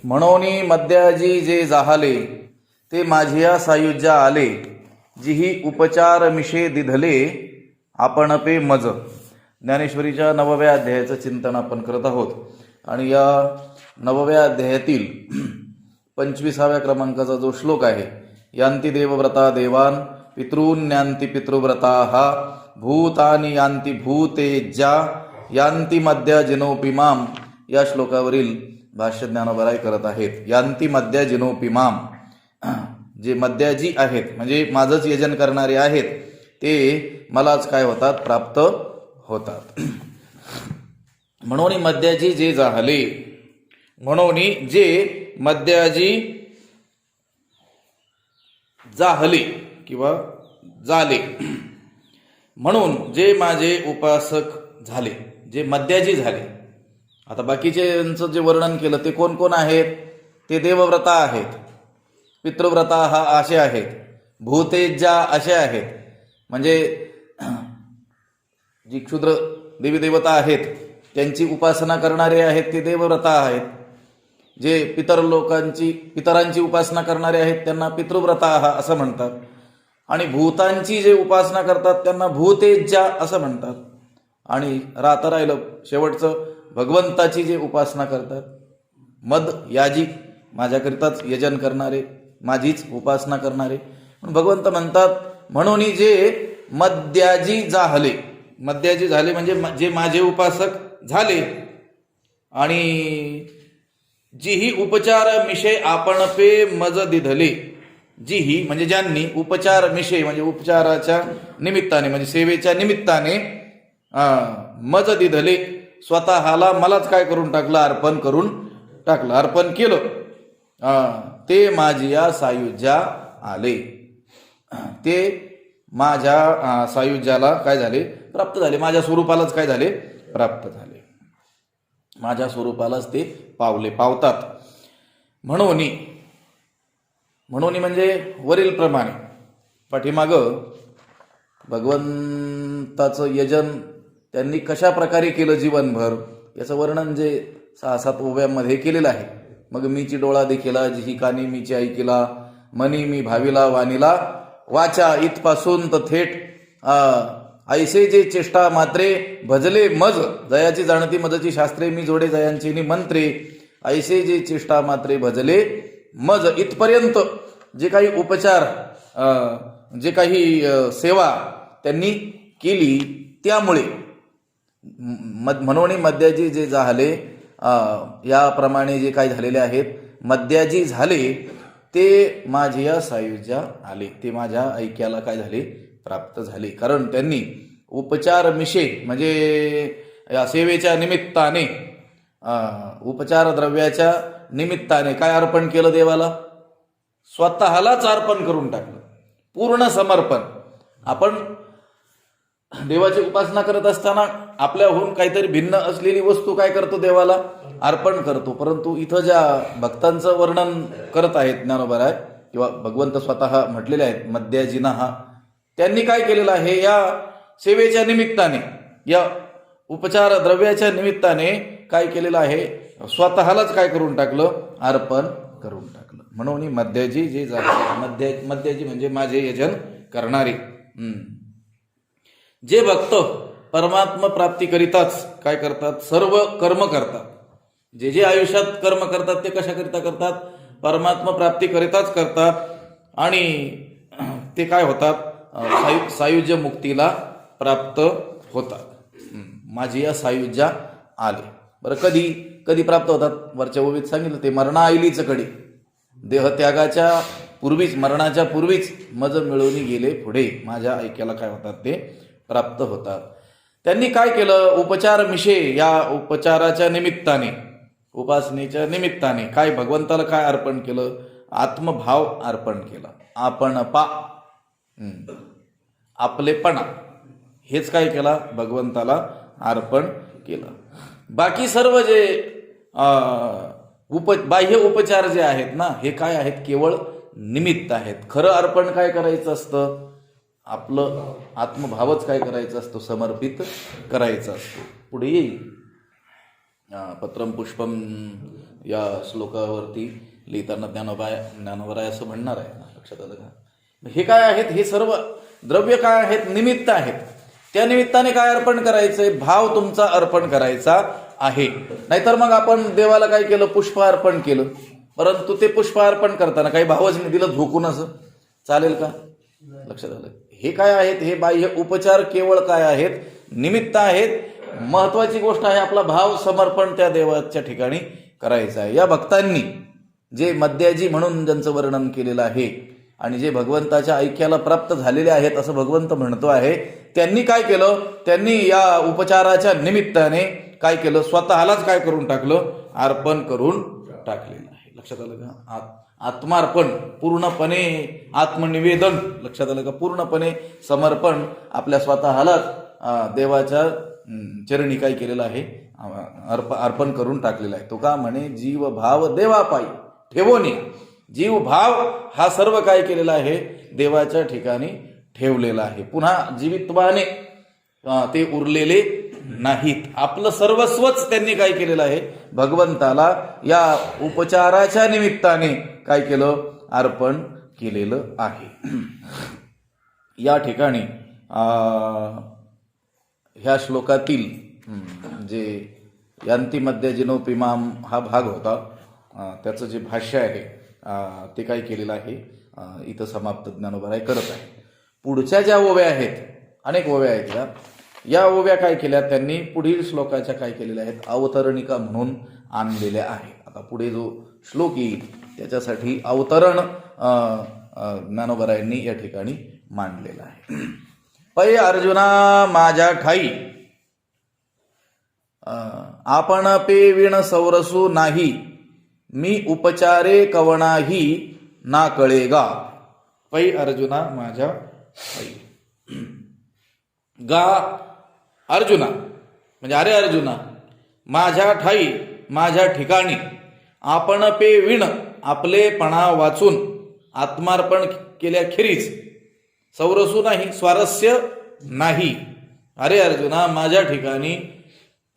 म्हणोनी मद्याजी जे जाहले ते माझिया सायुज्या आले, जिही उपचार मिशे दिधले आपण पे मज. ज्ञानेश्वरीच्या 9व्या अध्यायाचं चिंतन आपण करत आहोत आणि या 9व्या अध्यायातील 25व्या क्रमांकाचा जो श्लोक आहे, यांती देवव्रता देवान पितॄन् यांती पितृव्रताः भूतानि यांती भूतेज्या यांती मद्या जिनोपिमाम, या श्लोकावरील भाष्य ज्ञानोबराय करत आहेत. यांती मद्या जिनोपिमाम, जे मद्याजी आहेत म्हणजे माझंच यजन करणारे आहेत ते मलाच काय होतात, प्राप्त होतात. म्हणून मद्याजी जे जाहले, म्हणून जे मद्याजी जाहले किंवा झाले, म्हणून जे माझे उपासक झाले, जे मद्याजी झाले. आता बाकीच्यांचं जे वर्णन केलं ते कोण कोण आहेत, ते देवव्रता आहेत, पितृव्रता हा असे आहेत, भूतेज्या असे आहेत, म्हणजे जी क्षुद्र देवी देवता आहेत त्यांची उपासना करणारे आहेत ते देवव्रता आहेत. जे पितरांची उपासना करणारे आहेत त्यांना पितृव्रता असं म्हणतात. आणि भूतांची जे उपासना करतात त्यांना भूतेज्या असं म्हणतात. आणि राहिलं शेवटचं भगवंताची जे उपासना करतात, मद याजी, माझ्याकरिताच यजन करणारे, माझीच उपासना करणारे, भगवंत म्हणतात म्हणून जे मद्याजी जाहले, मद्याजी झाले म्हणजे जे माझे उपासक झाले. आणि जिही उपचार मिशे आपण पे मज दिधले, जिही म्हणजे ज्यांनी, उपचार मिशे म्हणजे उपचाराच्या निमित्ताने म्हणजे सेवेच्या निमित्ताने, मज दिधले स्वतःला मलाच काय करून टाकलं, अर्पण करून टाकलं, अर्पण केलं, ते माझिया सायुज्या आले, ते माझ्या सायुज्याला काय झाले, प्राप्त झाले, माझ्या स्वरूपालाच काय झाले, प्राप्त झाले, माझ्या स्वरूपालाच ते पावतात. म्हणून म्हणजे वरील प्रमाणे पाठीमाग भगवंताचं यजन त्यांनी कशा प्रकारे केलं जीवनभर याचं वर्णन जे 6-7 ओव्यांमध्ये केलेलं आहे. मग मीची डोळा देखिला, जिही कानी मीची ऐकिला, मनी मी भाविला वाणीला वाचा, इथपासून तर थेट ऐसे जे चेष्टा मात्रे भजले मज, जयाची जाणती मजची शास्त्रे मी जोडे जयांची मंत्रे, ऐसे जे चेष्टा मात्रे भजले मज, इथपर्यंत जे काही उपचार, जे काही सेवा त्यांनी केली त्यामुळे म्हणून मद्याजी जे झाले, याप्रमाणे जे काही झालेले आहेत, मद्याजी झाले ते माझ्या सायुज्या आले, ते माझ्या ऐक्याला काय झाले, प्राप्त झाले. कारण त्यांनी उपचार मिशे म्हणजे या सेवेच्या निमित्ताने, उपचार द्रव्याच्या निमित्ताने काय अर्पण केलं देवाला, स्वतःलाच अर्पण करून टाकलं, पूर्ण समर्पण. आपण देवाची उपासना करत असताना आपल्याहून काहीतरी भिन्न असलेली वस्तू काय करतो, देवाला अर्पण करतो. परंतु इथं ज्या भक्तांचं वर्णन करत आहेत ज्ञानोबराय किंवा भगवंत स्वतः म्हटलेले आहेत मद्याजीना, त्यांनी काय केलेलं आहे, या सेवेच्या निमित्ताने, या उपचार द्रव्याच्या निमित्ताने काय केलेलं आहे, स्वतःलाच काय करून टाकलं, अर्पण करून टाकलं. म्हणून मद्याजी जे झाले, मद्याजी म्हणजे माझे यजन करणारे. जे भक्त परमात्मा प्राप्ती करिताच काय करतात, सर्व कर्म करतात. जे जे आयुष्यात कर्म करतात ते कशाकरिता करतात, परमात्मा प्राप्ती करिताच करतात. आणि ते काय होतात, सायुज्य मुक्तीला प्राप्त होतात. माझी या सायुज्या आले. बरं, कधी प्राप्त होतात, वरच्या ओवीत सांगितलं ते मरणाईलीच कडी, देहत्यागाच्या पूर्वीच, मरणाच्या पूर्वीच मज मिळवून गेले पुढे, माझ्या ऐक्याला काय होतात, ते प्राप्त होतात. त्यांनी काय केलं, उपचार मिशे, या उपचाराच्या निमित्ताने, उपासनेच्या निमित्ताने काय भगवंताला काय अर्पण केलं, आत्मभाव अर्पण केला. आपण आपलेपणा हेच काय केला, भगवंताला अर्पण केलं. बाकी सर्व जे बाह्य उपचार जे आहेत ना, हे काय आहेत, केवळ निमित्त आहेत. खरं अर्पण काय करायचं असतं, आपलं आत्मभावच काय करायचं असतो, समर्पित करायचं असतो. पुढे येईल पत्रम पुष्पम या श्लोकावरती लिहिताना ज्ञानोबराय असं म्हणणार आहे. लक्षात आलं का? हे काय आहेत? हे सर्व द्रव्य काय आहेत? निमित्त आहेत. त्या निमित्ताने काय अर्पण करायचंय? भाव तुमचा अर्पण करायचा आहे. नाहीतर मग आपण देवाला काय केलं? पुष्प अर्पण केलं. परंतु ते पुष्प अर्पण करताना काही भावच नाही दिलं झोकून, असं चालेल का? लक्षात आलं? हे काय आहेत? हे बाह्य उपचार केवळ काय आहेत? निमित्त आहेत. महत्वाची गोष्ट आहे आपला भाव समर्पण त्या देवाच्या ठिकाणी करायचा आहे. या भक्तांनी जे मद्याजी म्हणून ज्यांचं वर्णन केलेलं आहे आणि जे भगवंताच्या ऐक्याला प्राप्त झालेले आहेत असं भगवंत म्हणतो आहे, त्यांनी काय केलं? त्यांनी या उपचाराच्या निमित्ताने काय केलं? स्वतःलाच काय करून टाकलं? अर्पण करून टाकलेलं आहे. लक्षात आलं का? आत्मार्पण, पूर्णपणे आत्मनिवेदन. लक्षात आलं का? पूर्णपणे समर्पण आपल्या स्वतःलाच देवाच्या चरणी काय केलेलं आहे? अर्पण करून टाकलेला आहे. तो का म्हणे? जीव भाव देवापायी ठेवोनी. जीव भाव हा सर्व काय केलेला आहे? देवाच्या ठिकाणी ठेवलेला आहे. पुन्हा जीवित्वाने ते उरलेले नाहीत. आपलं सर्वस्वच त्यांनी काय केलेलं आहे? भगवंताला या उपचाराच्या निमित्ताने काय केलं? अर्पण केलेलं आहे. या ठिकाणी ह्या श्लोकातील जे यांती मद्याजिनोपिमाम हा भाग होता, त्याचं जे भाष्य आहे ते काय केलेलं आहे इथं समाप्त ज्ञानोबराय करत आहे. पुढच्या ज्या ओव्या आहेत, अनेक ओव्या आहेत, या ओव्या काय केल्या त्यांनी? पुढील श्लोकाच्या काय केलेल्या आहेत? अवतरणिका म्हणून आणलेल्या आहेत. आता पुढे जो श्लोक येईल त्याच्यासाठी अवतरण ज्ञानोबरायांनी या ठिकाणी मांडलेलं आहे. पै अर्जुना माझ्या ठाई आपण पे विण सौरसू नाही, मी उपचारे कवणाही ना कळेगा. पै अर्जुना माझ्या ठाई. गा अर्जुना म्हणजे अरे अर्जुना, माझ्या ठाई माझ्या ठिकाणी, आपण पे विण आपलेपणा वाचून आत्मार्पण केल्याखेरीज, सौरसू नाही स्वारस्य नाही. अरे अर्जुना, माझ्या ठिकाणी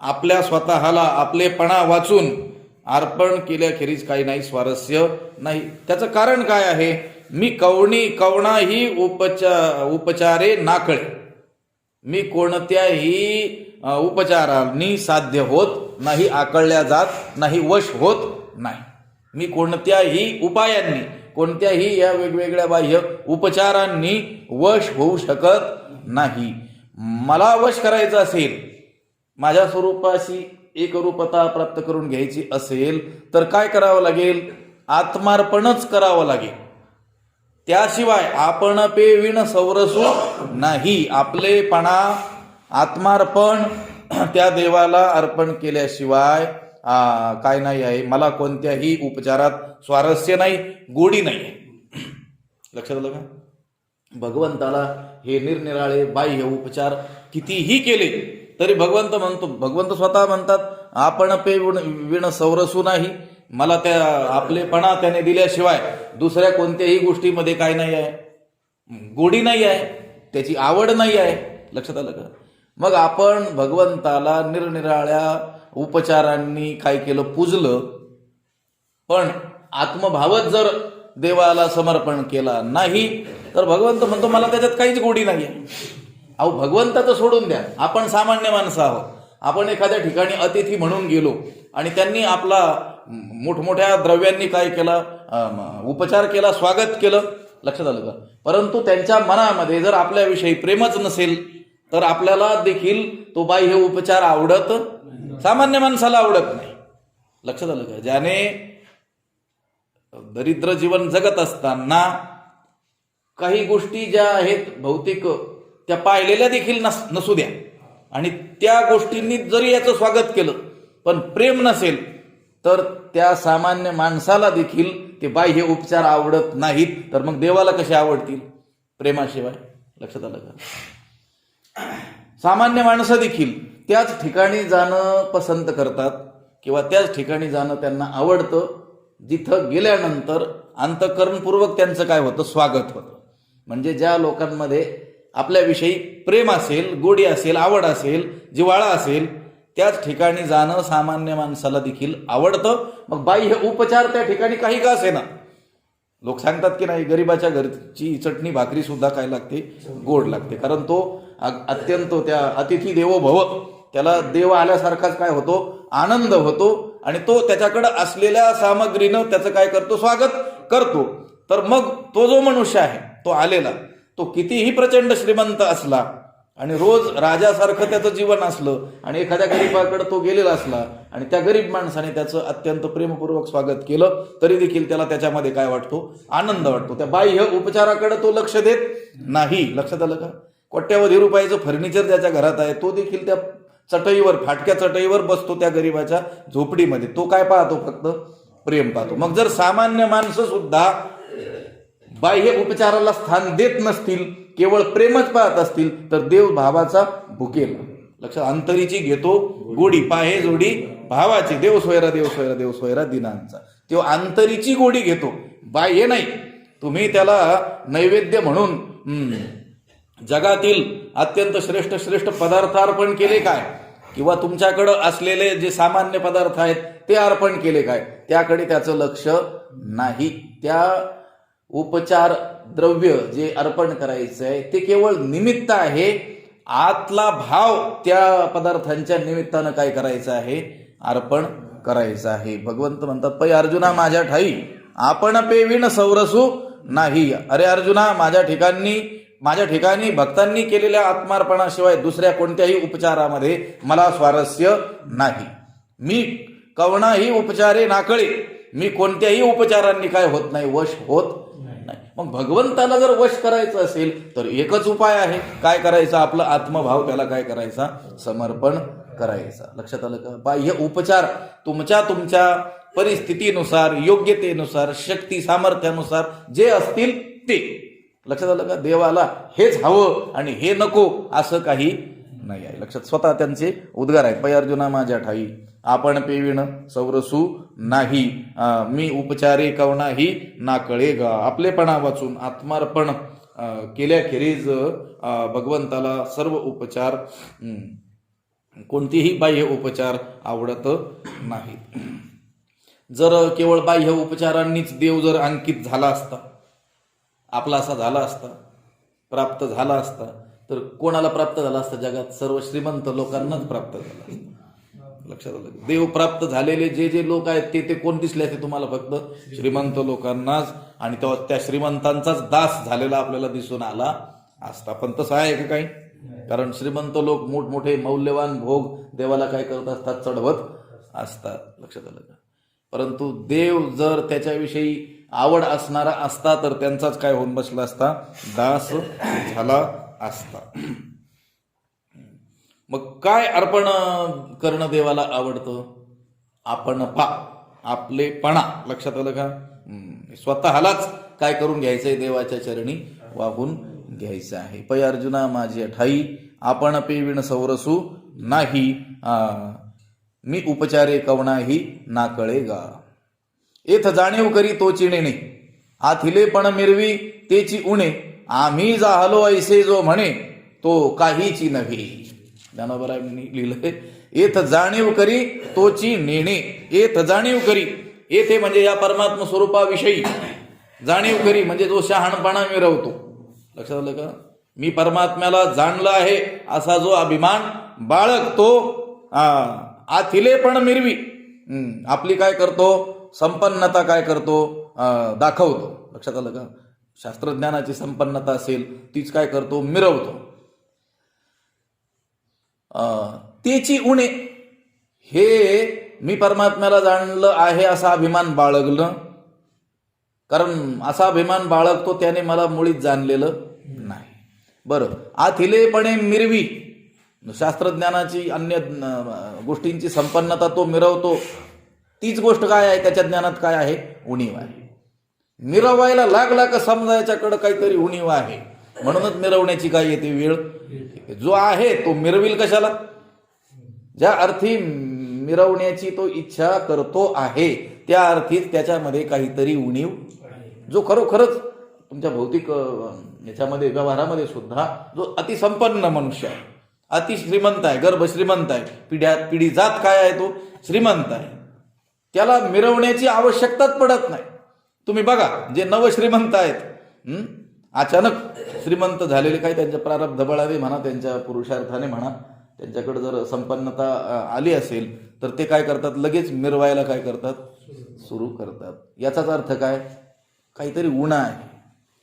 आपल्या स्वतःला आपलेपणा वाचून अर्पण केल्याखेरीज काही नाही, स्वारस्य नाही. त्याचं कारण काय आहे? मी कवणाही उपचारे नाकळे. मी कोणत्याही उपचारांनी साध्य होत नाही, आकळल्या जात नाही, वश होत नाही. मी कोणत्याही उपायांनी, कोणत्याही या वेगवेगळ्या बाह्य उपचारांनी वश होऊ शकत नाही. मला वश करायचं असेल, माझ्या स्वरूपाशी एकरूपता प्राप्त करून घ्यायची असेल तर काय करावं लागेल? आत्मार्पणच करावं लागेल. त्याशिवाय आपण पे विण सौरसू नाही, आपलेपणा आत्मार्पण त्या देवाला अर्पण केल्याशिवाय काय नाही आहे? मला कोणत्याही उपचारात स्वारस्य नाही, गोडी नाही. लक्षात आलं का? भगवंताला हे निरनिराळे बाह्य उपचार कितीही केले तरी भगवंत स्वतः म्हणतात आपण पे विण सौरसू नाही, मला त्या आपलेपणा त्याने दिल्याशिवाय दुसऱ्या कोणत्याही गोष्टीमध्ये काय नाही आहे? गोडी नाही आहे, त्याची आवड नाही आहे. लक्षात आलं का? मग आपण भगवंताला निरनिराळ्या उपचारांनी काय केलं? पूजलं. पण आत्मभावच जर देवाला समर्पण केला नाही तर भगवंत म्हणतो मला त्याच्यात काहीच गोडी नाही आहे. अहो, भगवंताचं सोडून द्या, आपण सामान्य माणसं आहोत. आपण एखाद्या ठिकाणी अतिथी म्हणून गेलो आणि त्यांनी आपला मोठमोठ्या द्रव्यांनी काय केला? उपचार केला, स्वागत केलं. लक्षात आलं का? परंतु त्यांच्या मनामध्ये जर आपल्याविषयी प्रेमच नसेल तर आपल्याला देखील तो बाह्य उपचार आवडत, सामान्य माणसाला आवडत नाही. लक्षात आलं का? ज्याने दरिद्र जीवन जगत असताना काही गोष्टी ज्या आहेत भौतिक त्या पाहिलेल्या देखील नसू द्या आणि त्या गोष्टींनी जरी याचं स्वागत केलं पण प्रेम नसेल तर त्या सामान्य माणसाला देखील ते बाह्य उपचार आवडत नाहीत. तर मग देवाला कसे आवडतील? प्रेमाशिवाय. लक्षात आलं का? सामान्य माणसं देखील त्याच ठिकाणी जाणं पसंत करतात किंवा त्याच ठिकाणी जाणं त्यांना आवडतं जिथं गेल्यानंतर अंतःकरणपूर्वक त्यांचं काय होतं? स्वागत होतं. म्हणजे ज्या लोकांमध्ये आपल्याविषयी प्रेम असेल, गोडी असेल, आवड असेल, जिव्हाळा असेल, त्याच ठिकाणी जाणं सामान्य माणसाला देखील आवडतं. मग बाह्य उपचार त्या ठिकाणी काही का असेना. लोक सांगतात की नाही, गरिबाच्या घरची चटणी भाकरी सुद्धा काय लागते, गोड लागते. कारण तो अत्यंत त्या अतिथी देवो भव, त्याला देव आल्यासारखाच काय होतो, आनंद होतो. आणि तो त्याच्याकडे असलेल्या सामग्रीनं त्याचं काय करतो, स्वागत करतो. तर मग तो जो मनुष्य आहे, तो आलेला, तो कितीही प्रचंड श्रीमंत असला आणि रोज राजासारखं त्याचं जीवन असलं आणि एखाद्या गरीबाकडे तो गेलेला असला आणि त्या गरीब माणसाने त्याचं अत्यंत प्रेमपूर्वक स्वागत केलं, तरी देखील त्याला त्याच्यामध्ये काय वाटतो, आनंद वाटतो. त्या बाह्य उपचाराकडे तो लक्ष देत नाही. लक्षात आलं का? कोट्यावधी रुपयाचं फर्निचर ज्याच्या घरात आहे, तो देखील त्या चटईवर, फाटक्या चटईवर बसतो त्या गरीबाच्या झोपडीमध्ये. तो काय पाहतो, फक्त प्रेम पाहतो. मग जर सामान्य माणसं सुद्धा बाह्य उपचाराला स्थान देत नसतील, केवळ प्रेमच पाहत असतील, तर देव भावाचा भुकेल. लक्षात, अंतरीची घेतो गोडी, पाहे जोडी भावाची, देव सोयरा देव सोयरा देव सोयरा दिनांचा. तो अंतरीची गोडी घेतो, बाह्य नाही. तुम्ही त्याला नैवेद्य म्हणून जगातील अत्यंत श्रेष्ठ श्रेष्ठ पदार्थ अर्पण केले काय, किंवा तुमच्याकडं असलेले जे सामान्य पदार्थ आहेत ते अर्पण केले काय, त्याकडे त्याचं लक्ष नाही. त्या उपचार द्रव्य जे अर्पण करायचं आहे ते केवळ निमित्त आहे. आतला भाव त्या पदार्थांच्या निमित्तानं काय करायचं आहे, अर्पण करायचं आहे. भगवंत म्हणतात, पै अर्जुना माझ्या ठाई आपण पेविण सौरसू नाही. अरे अर्जुना, माझ्या ठिकाणी भक्तांनी केलेल्या आत्मार्पणाशिवाय दुसऱ्या कोणत्याही उपचारामध्ये मला स्वारस्य नाही. मी कवणाही उपचारे नाकळे, मी कोणत्याही उपचारांनी काय होत नाही, वश होत नाही. मग भगवंताला जर वश करायचं असेल तर एकच उपाय आहे. काय करायचा, आपला आत्मभाव त्याला काय करायचा, समर्पण करायचा. लक्षात आलं का? बाह्य उपचार तुमच्या परिस्थितीनुसार, योग्यतेनुसार, शक्ती सामर्थ्यानुसार जे असतील ते. लक्षात आलं का? देवाला हेच हवं आणि हे नको असं काही नाही आहे. लक्षात, स्वतः त्यांचे उद्गार आहेत. पै अर्जुना माझ्या ठाई आपण पेविण सौरसू नाही, मी उपचारे कवणाही नाकळे गा. आपलेपणा वाचून आत्मार्पण केल्याखेरीज भगवंताला सर्व उपचार, कोणतीही बाह्य उपचार आवडत नाही. जर केवळ बाह्य उपचारांनीच देव जर अंकित झाला असता, आपला असा झाला असता, प्राप्त झाला असता, तर कोणाला प्राप्त झाला असता, जगात सर्व श्रीमंत लोकांनाच प्राप्त झाला असता. लक्षात आलं? देव प्राप्त झालेले जे जे लोक आहेत ते कोण दिसले असते तुम्हाला, फक्त श्रीमंत लोकांनाच. आणि त्या श्रीमंतांचाच दास झालेला आपल्याला दिसून आला असता. पण तसं आहे का काही? कारण श्रीमंत लोक मोठमोठे मौल्यवान भोग देवाला काय करत असतात, चढवत असतात. लक्षात आलं का? परंतु देव जर त्याच्याविषयी आवड असणारा असता तर त्यांचाच काय होऊन बसला असता, दास झाला असता. मग काय अर्पण करणं देवाला आवडतं? आपण आपलेपणा. लक्षात आलं का? स्वतःलाच काय करून घ्यायचंय, देवाच्या चरणी वाहून घ्यायचं आहे. पै अर्जुना माझी ठाई आपण पेविण सौरसू नाही, मी उपचारे कवणाही नाकळे गा. एथ जाणीव करी तोची नेणे, आथिले पण मिरवी तेची उणे, आम्ही जाहलो ऐसे जो म्हणे तो काहीची नव्हे. ज्ञानोबरायांनी लिहिलंय, एथ जाणीव करी तोची नेणे. एथ जाणीव करी, येथे म्हणजे या परमात्म स्वरूपाविषयी, जाणीव करी म्हणजे जो शहाणपणा मिरवतो. लक्षात आलं का? मी परमात्म्याला जाणलं आहे असा जो अभिमान बाळगतो, आथिले पण मिरवी, आपली काय करतो, संपन्नता काय करतो, दाखवतो. लक्षात आलं का? शास्त्रज्ञानाची संपन्नता असेल तीच काय करतो, मिरवतो. तेची उणे, हे मी परमात्म्याला जाणलं आहे असा अभिमान बाळगलं. कारण असा अभिमान बाळगतो त्याने मला मुळीच जाणलेलं नाही. बरं, आथिलेपणे मिरवी, शास्त्रज्ञानाची अन्य गोष्टींची संपन्नता तो मिरवतो. तीच गोष्ट काय आहे, त्याच्या ज्ञानात काय आहे, उणीव आहे. मिरवायला लागला का समजायच्याकडं काहीतरी उणीव आहे, म्हणूनच मिरवण्याची काय येते वेळ. जो आहे तो मिरविल कशाला? ज्या अर्थी मिरवण्याची तो इच्छा करतो आहे त्या अर्थीच त्याच्यामध्ये काहीतरी उणीव, जो खरोखरच तुमच्या भौतिक याच्यामध्ये व्यवहारामध्ये सुद्धा जो अतिसंपन्न मनुष्य आहे, अति श्रीमंत आहे, गर्भ श्रीमंत आहे, पिढी जात काय आहे, तो श्रीमंत आहे, त्याला मिरवण्याची आवश्यकताच पडत नाही. तुम्ही बघा जे नवश्रीमंत आहेत, अचानक श्रीमंत झालेले, काही त्यांच्या प्रारब्ध बळाने म्हणा, त्यांच्या पुरुषार्थाने म्हणा, त्यांच्याकडे जर संपन्नता आली असेल तर ते काय करतात, लगेच मिरवायला काय करतात, सुरू करतात. याचाच अर्थ काय, काहीतरी उणा आहे.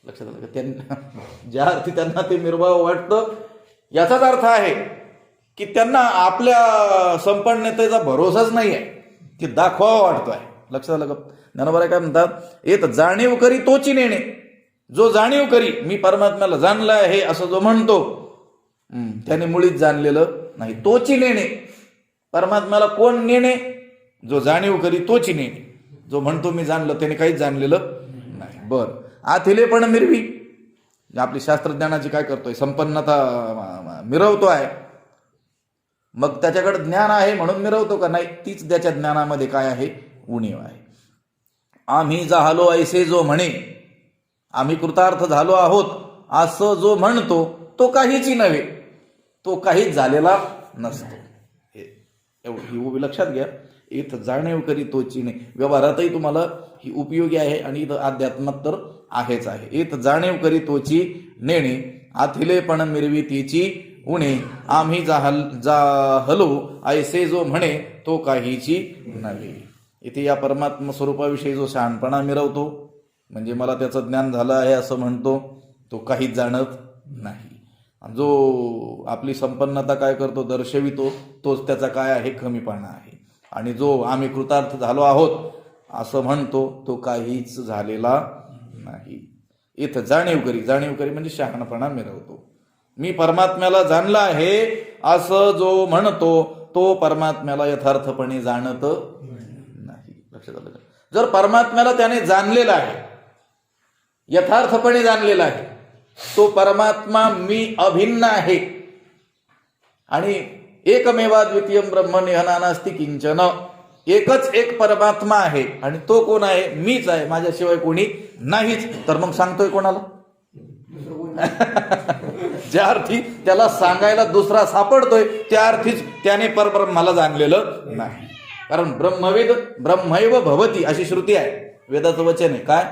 लक्षात आलं का? त्यांना ज्या अर्थी त्यांना ते मिरवावं वाटतं, याचाच अर्थ आहे की त्यांना आपल्या संपन्नतेचा भरोसाच नाही आहे, की दाखवावा वाटतोय. लक्षात आलं का? ज्ञानोबा काय म्हणतात, येत जाणीव करी तोची नेणे. जो जाणीव करी, मी परमात्म्याला जाणलं आहे असं जो म्हणतो, त्याने मुळीच जाणलेलं नाही. तोची नेणे, परमात्म्याला कोण नेणे, जो जाणीव करी तोची नेणे. जो म्हणतो मी जाणलं, त्याने काहीच जाणलेलं नाही. बर, आथिले पण मिरवी, आपली शास्त्रज्ञानाची काय करतोय, संपन्नता मिरवतो आहे. मग त्याच्याकडे ज्ञान आहे म्हणून मिरवतो का? नाही, तीच त्याच्या ज्ञानामध्ये काय आहे, उणीव आहे. आम्ही झालो ऐसे जो म्हणे, आम्ही कृतार्थ झालो आहोत असं जो म्हणतो, तो काहीच नव्हे, तो काहीच झालेला नसतो. ही उभी लक्षात घ्या. इथं जाणीव करी तोची नाही, व्यवहारातही तुम्हाला ही उपयोगी आहे आणि इथं अध्यात्मात तर आहेच आहे. इथं जाणीव करी तोची नेणे, आथिले पण मिरवी तिची उणे, आम्ही जाहलो ऐसे जो म्हणे, तो काहीची नव्हे. इथे या परमात्मा स्वरूपाविषयी जो शहाणपणा मिरवतो, म्हणजे मला त्याचं ज्ञान झालं आहे असं म्हणतो, तो काहीच जाणत नाही. जो आपली संपन्नता काय करतो, दर्शवितो, तोच त्याचा काय आहे, कमीपणा आहे. आणि जो आम्ही कृतार्थ झालो आहोत असं म्हणतो, तो काहीच झालेला नाही. इथं जाणीव करी म्हणजे शहाणपणा मिरवतो. मी परमात्म्याला जाणला आहे असं जो म्हणतो, तो परमात्म्याला यथार्थपणे जाणत नाही. लक्षात आलं का? जर परमात्म्याला त्याने जाणलेला आहे, यथार्थपणे जाणलेला आहे, तो परमात्मा मी अभिन्न आहे आणि एकमेवाद्वितीयं ब्रह्म नेह नास्ति किंचन, एकच एक परमात्मा आहे आणि तो कोण आहे, मीच आहे, माझ्याशिवाय कोणी नाहीच. तर मग सांगतोय कोणाला? ज्या अर्थी त्याला सांगायला दुसरा सापडतोय, त्या अर्थीच त्याने परब्रह्माला जाणलेलं नाही. कारण ब्रह्मवेद ब्रह्मैव भवती अशी श्रुती आहे, वेदाचं वचन आहे. काय?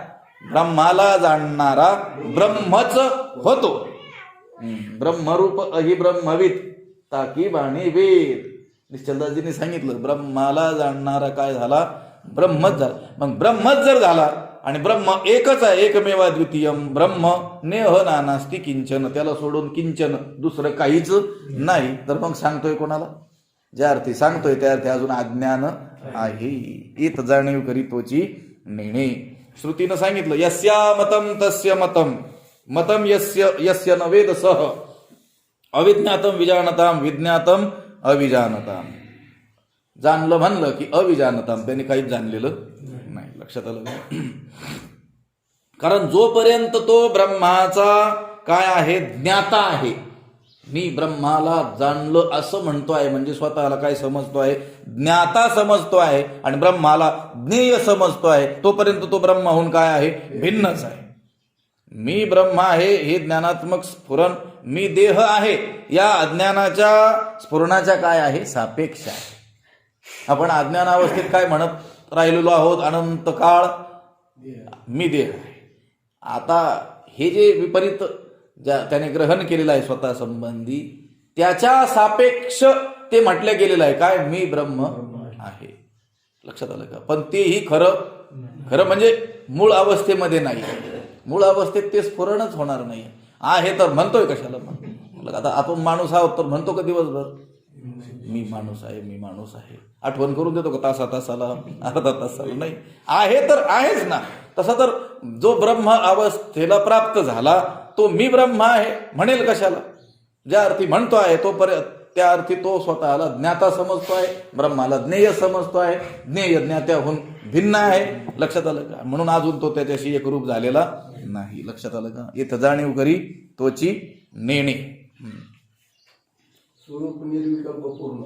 ब्रह्माला जाणणारा ब्रह्मच होतो. ब्रह्मरूप अहि ब्रह्मविद ताकी बाणी वेद. निश्चलदासजींनी सांगितलं, ब्रह्माला जाणणारा काय झाला, ब्रह्मच झाला. मग ब्रह्मच जर झाला आणि ब्रह्म एकच आहे, एकमेवाद्वितीयं ब्रह्म नेह नास्ति किंचन, त्याला सोडून किंचन दुसरं काहीच नाही, तर मग सांगतोय कोणाला? ज्या अर्थी सांगतोय त्या अर्थी अजून अज्ञान आहे. इत जाणीव करी तोची नेणे. श्रुतीनं सांगितलं, यस्या मतम तस्य मतम, मतम यस्य न वेद सह, अविज्ञातम विजानताम, विज्ञातम अविजानताम. जाणलं म्हणलं की अविजानताम, त्यांनी काहीच जाणलेलं नाही. लक्षात आलं? कारण जोपर्यंत तो ब्रह्माचा काय आहे, ज्ञाता आहे, मी ब्रह्माला जाणलं असं म्हणतो आहे, म्हणजे स्वतःला काय समजतो आहे, ज्ञाता समजतो आहे आणि ब्रह्माला ज्ञेय समजतो आहे, तोपर्यंत तो ब्रह्माहून काय आहे, भिन्नच आहे. मी ब्रह्म आहे हे ज्ञानात्मक स्फुरण, मी देह आहे या अज्ञानाच्या स्फुरणाच्या काय आहे, सापेक्ष आहे. आपण अज्ञानावस्थेत काय म्हणत राहिलेलो आहोत, अनंत काळ मी देह आहे. आता हे जे विपरीत त्याने ग्रहण केलेलं आहे स्वतः संबंधी, त्याच्या सापेक्ष ते म्हटलं गेलेलं आहे काय, मी ब्रह्म आहे. लक्षात आलं का? पण तेही खरं म्हणजे मूळ अवस्थेमध्ये नाही. मूळ अवस्थेत ते स्फुरणच होणार नाही आहे. तर म्हणतोय कशाला? मग आता आपण माणूस आहोत तर म्हणतो का दिवसभर मी माणूस आहे, मी माणूस आहे? आठवण करून देतो का तासाला, अर्धा तासाला? नाही. आहे तर आहेच ना. तसा तर जो ब्रह्म अवस्थेला प्राप्त झाला तो मी ब्रह्म आहे म्हणेल कशाला? ज्या अर्थी म्हणतो आहे तो त्या अर्थी तो स्वतःला ज्ञाता समजतो आहे, ब्रह्माला ज्ञेय समजतो आहे, ज्ञेय ज्ञात्याहून भिन्न आहे. लक्षात आलं का? म्हणून अजून तो त्याच्याशी एकरूप झालेला नाही. लक्षात आलं का? इथं जाणीव करी तोची नेणे. स्वरूप निर्विकल्प पूर्ण,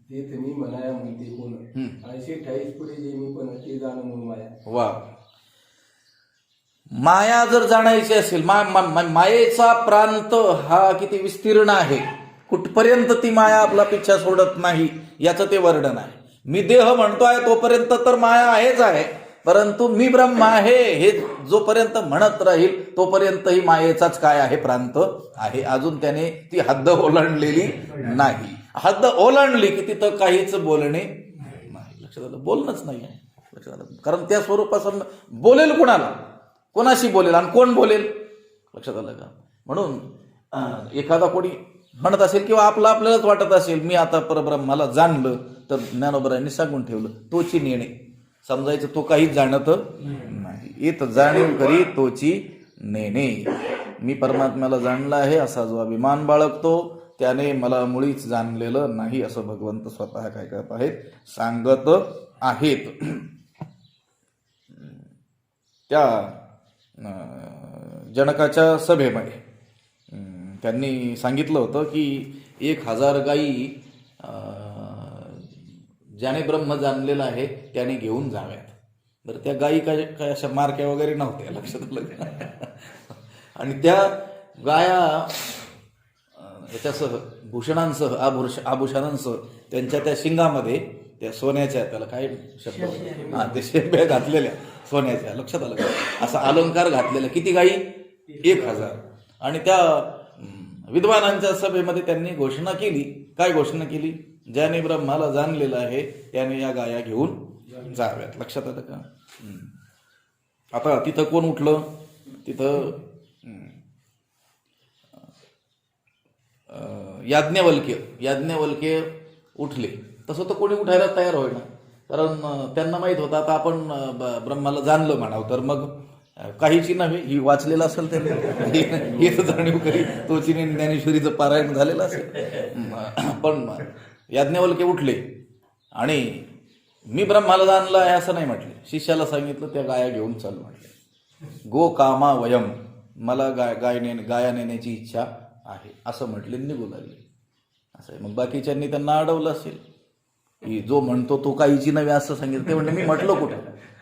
तेथे मी म्हणाया म्हणते कोण, ऐसे ठाईस पुढे जे मी पण ते जाण म्हणून माया. वा, माया जर जाणायची असेल, मायेचा प्रांत हा किती विस्तीर्ण आहे कुठपर्यंत ती माया आपला पिच्छा सोडत नाही याचं ते वर्णन आहे. मी देह म्हणतोय तोपर्यंत तर माया आहेच आहे, परंतु मी ब्रह्म आहे हे जोपर्यंत म्हणत राहील तोपर्यंत ही मायेचाच काय आहे, प्रांत आहे. अजून त्याने ती हद्द ओलांडलेली नाही. हद्द ओलांडली की तिथं काहीच बोलणे नाही. लक्षात आलं? बोलणंच नाही आहे. लक्षात आलं? कारण त्या स्वरूपासं बोलेल कुणाला, कोणाशी बोलेल आणि कोण बोलेल? लक्षात आलं का? म्हणून एखादा कोणी म्हणत असेल किंवा आपल्यालाच वाटत असेल मी आता परब्रह्माला जाणलं, तर ज्ञानोबरायांनी सांगून ठेवलं तोची नेणे समजायचं, तो काहीच जाणत नाही. येत जाणीव करी तोची नेणे. मी परमात्म्याला जाणला आहे असा जो अभिमान बाळगतो त्याने मला मुळीच जाणलेलं नाही असं भगवंत स्वतः काय करत आहेत, सांगत आहेत. त्या जनकाच्या सभेमध्ये त्यांनी सांगितलं होतं की 1000 गायी ज्याने ब्रह्म जाणलेला आहे त्याने घेऊन जाव्यात. बरं, त्या गायी काय अशा मारक्या वगैरे नव्हत्या, लक्षात आलं? आणि त्या गाया ह्याच्यासह भूषणांसह आभूषणांसह त्यांच्या त्या शिंगामध्ये त्या सोन्याच्या, त्याला काय शब्द, ते शेंब्या घातलेल्या सोन्याच्या, लक्षात आलं का? असा अलंकार घातलेला. किती गायी? 1000. आणि त्या विद्वानांच्या सभेमध्ये त्यांनी घोषणा केली. काय घोषणा केली? ज्याने ब्रह्माला जाणलेलं आहे त्याने या गाया घेऊन जाव्यात. लक्षात आलं का? आता तिथं कोण उठलं? तिथं याज्ञवल्क्य उठले. तसं तर कोणी उठायला तयार होईना, कारण त्यांना माहित होतं आता आपण ब्रह्माला जाणलं म्हणावं तर मग काहीची नव्हे, ही वाचलेलं असेल त्यांनी, हेच जाणीव करी तोची ज्ञानेश्वरीचं पारायण झालेलं असेल. पण याज्ञवल्क्य उठले आणि मी ब्रह्माला जाणलं आहे असं नाही म्हटले. शिष्याला सांगितलं त्या गाया घेऊन चल म्हटले. गो कामा वयम, मला गाया नेण्याची इच्छा आहे असं म्हटले, निघू लागले. असं आहे. मग बाकीच्यांनी त्यांना अडवलं असेल की जो म्हणतो तो काहीची नव्हे असं सांगितलं. ते म्हणले मी म्हटलं कुठे,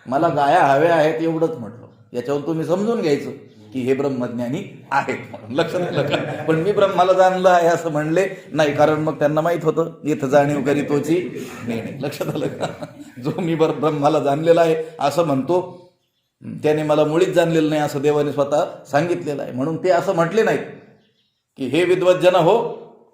मला गाया हव्या आहेत एवढंच म्हटलं. याच्यावर तुम्ही समजून घ्यायचं की हे ब्रह्मज्ञानी आहेत म्हणून. लक्षात आलं का? पण मी ब्रह्माला जाणलं आहे असं म्हणले नाही, कारण मग त्यांना माहित होतं येथ जाणीव करी तोची नेणे. लक्षात आलं का? जो मी ब्रह्माला जाणलेला आहे असं म्हणतो त्याने मला मुळीच जाणलेलं नाही असं देवाने स्वतः सांगितलेलं आहे. म्हणून ते असं म्हटले नाहीत की हे विद्वज्जन हो,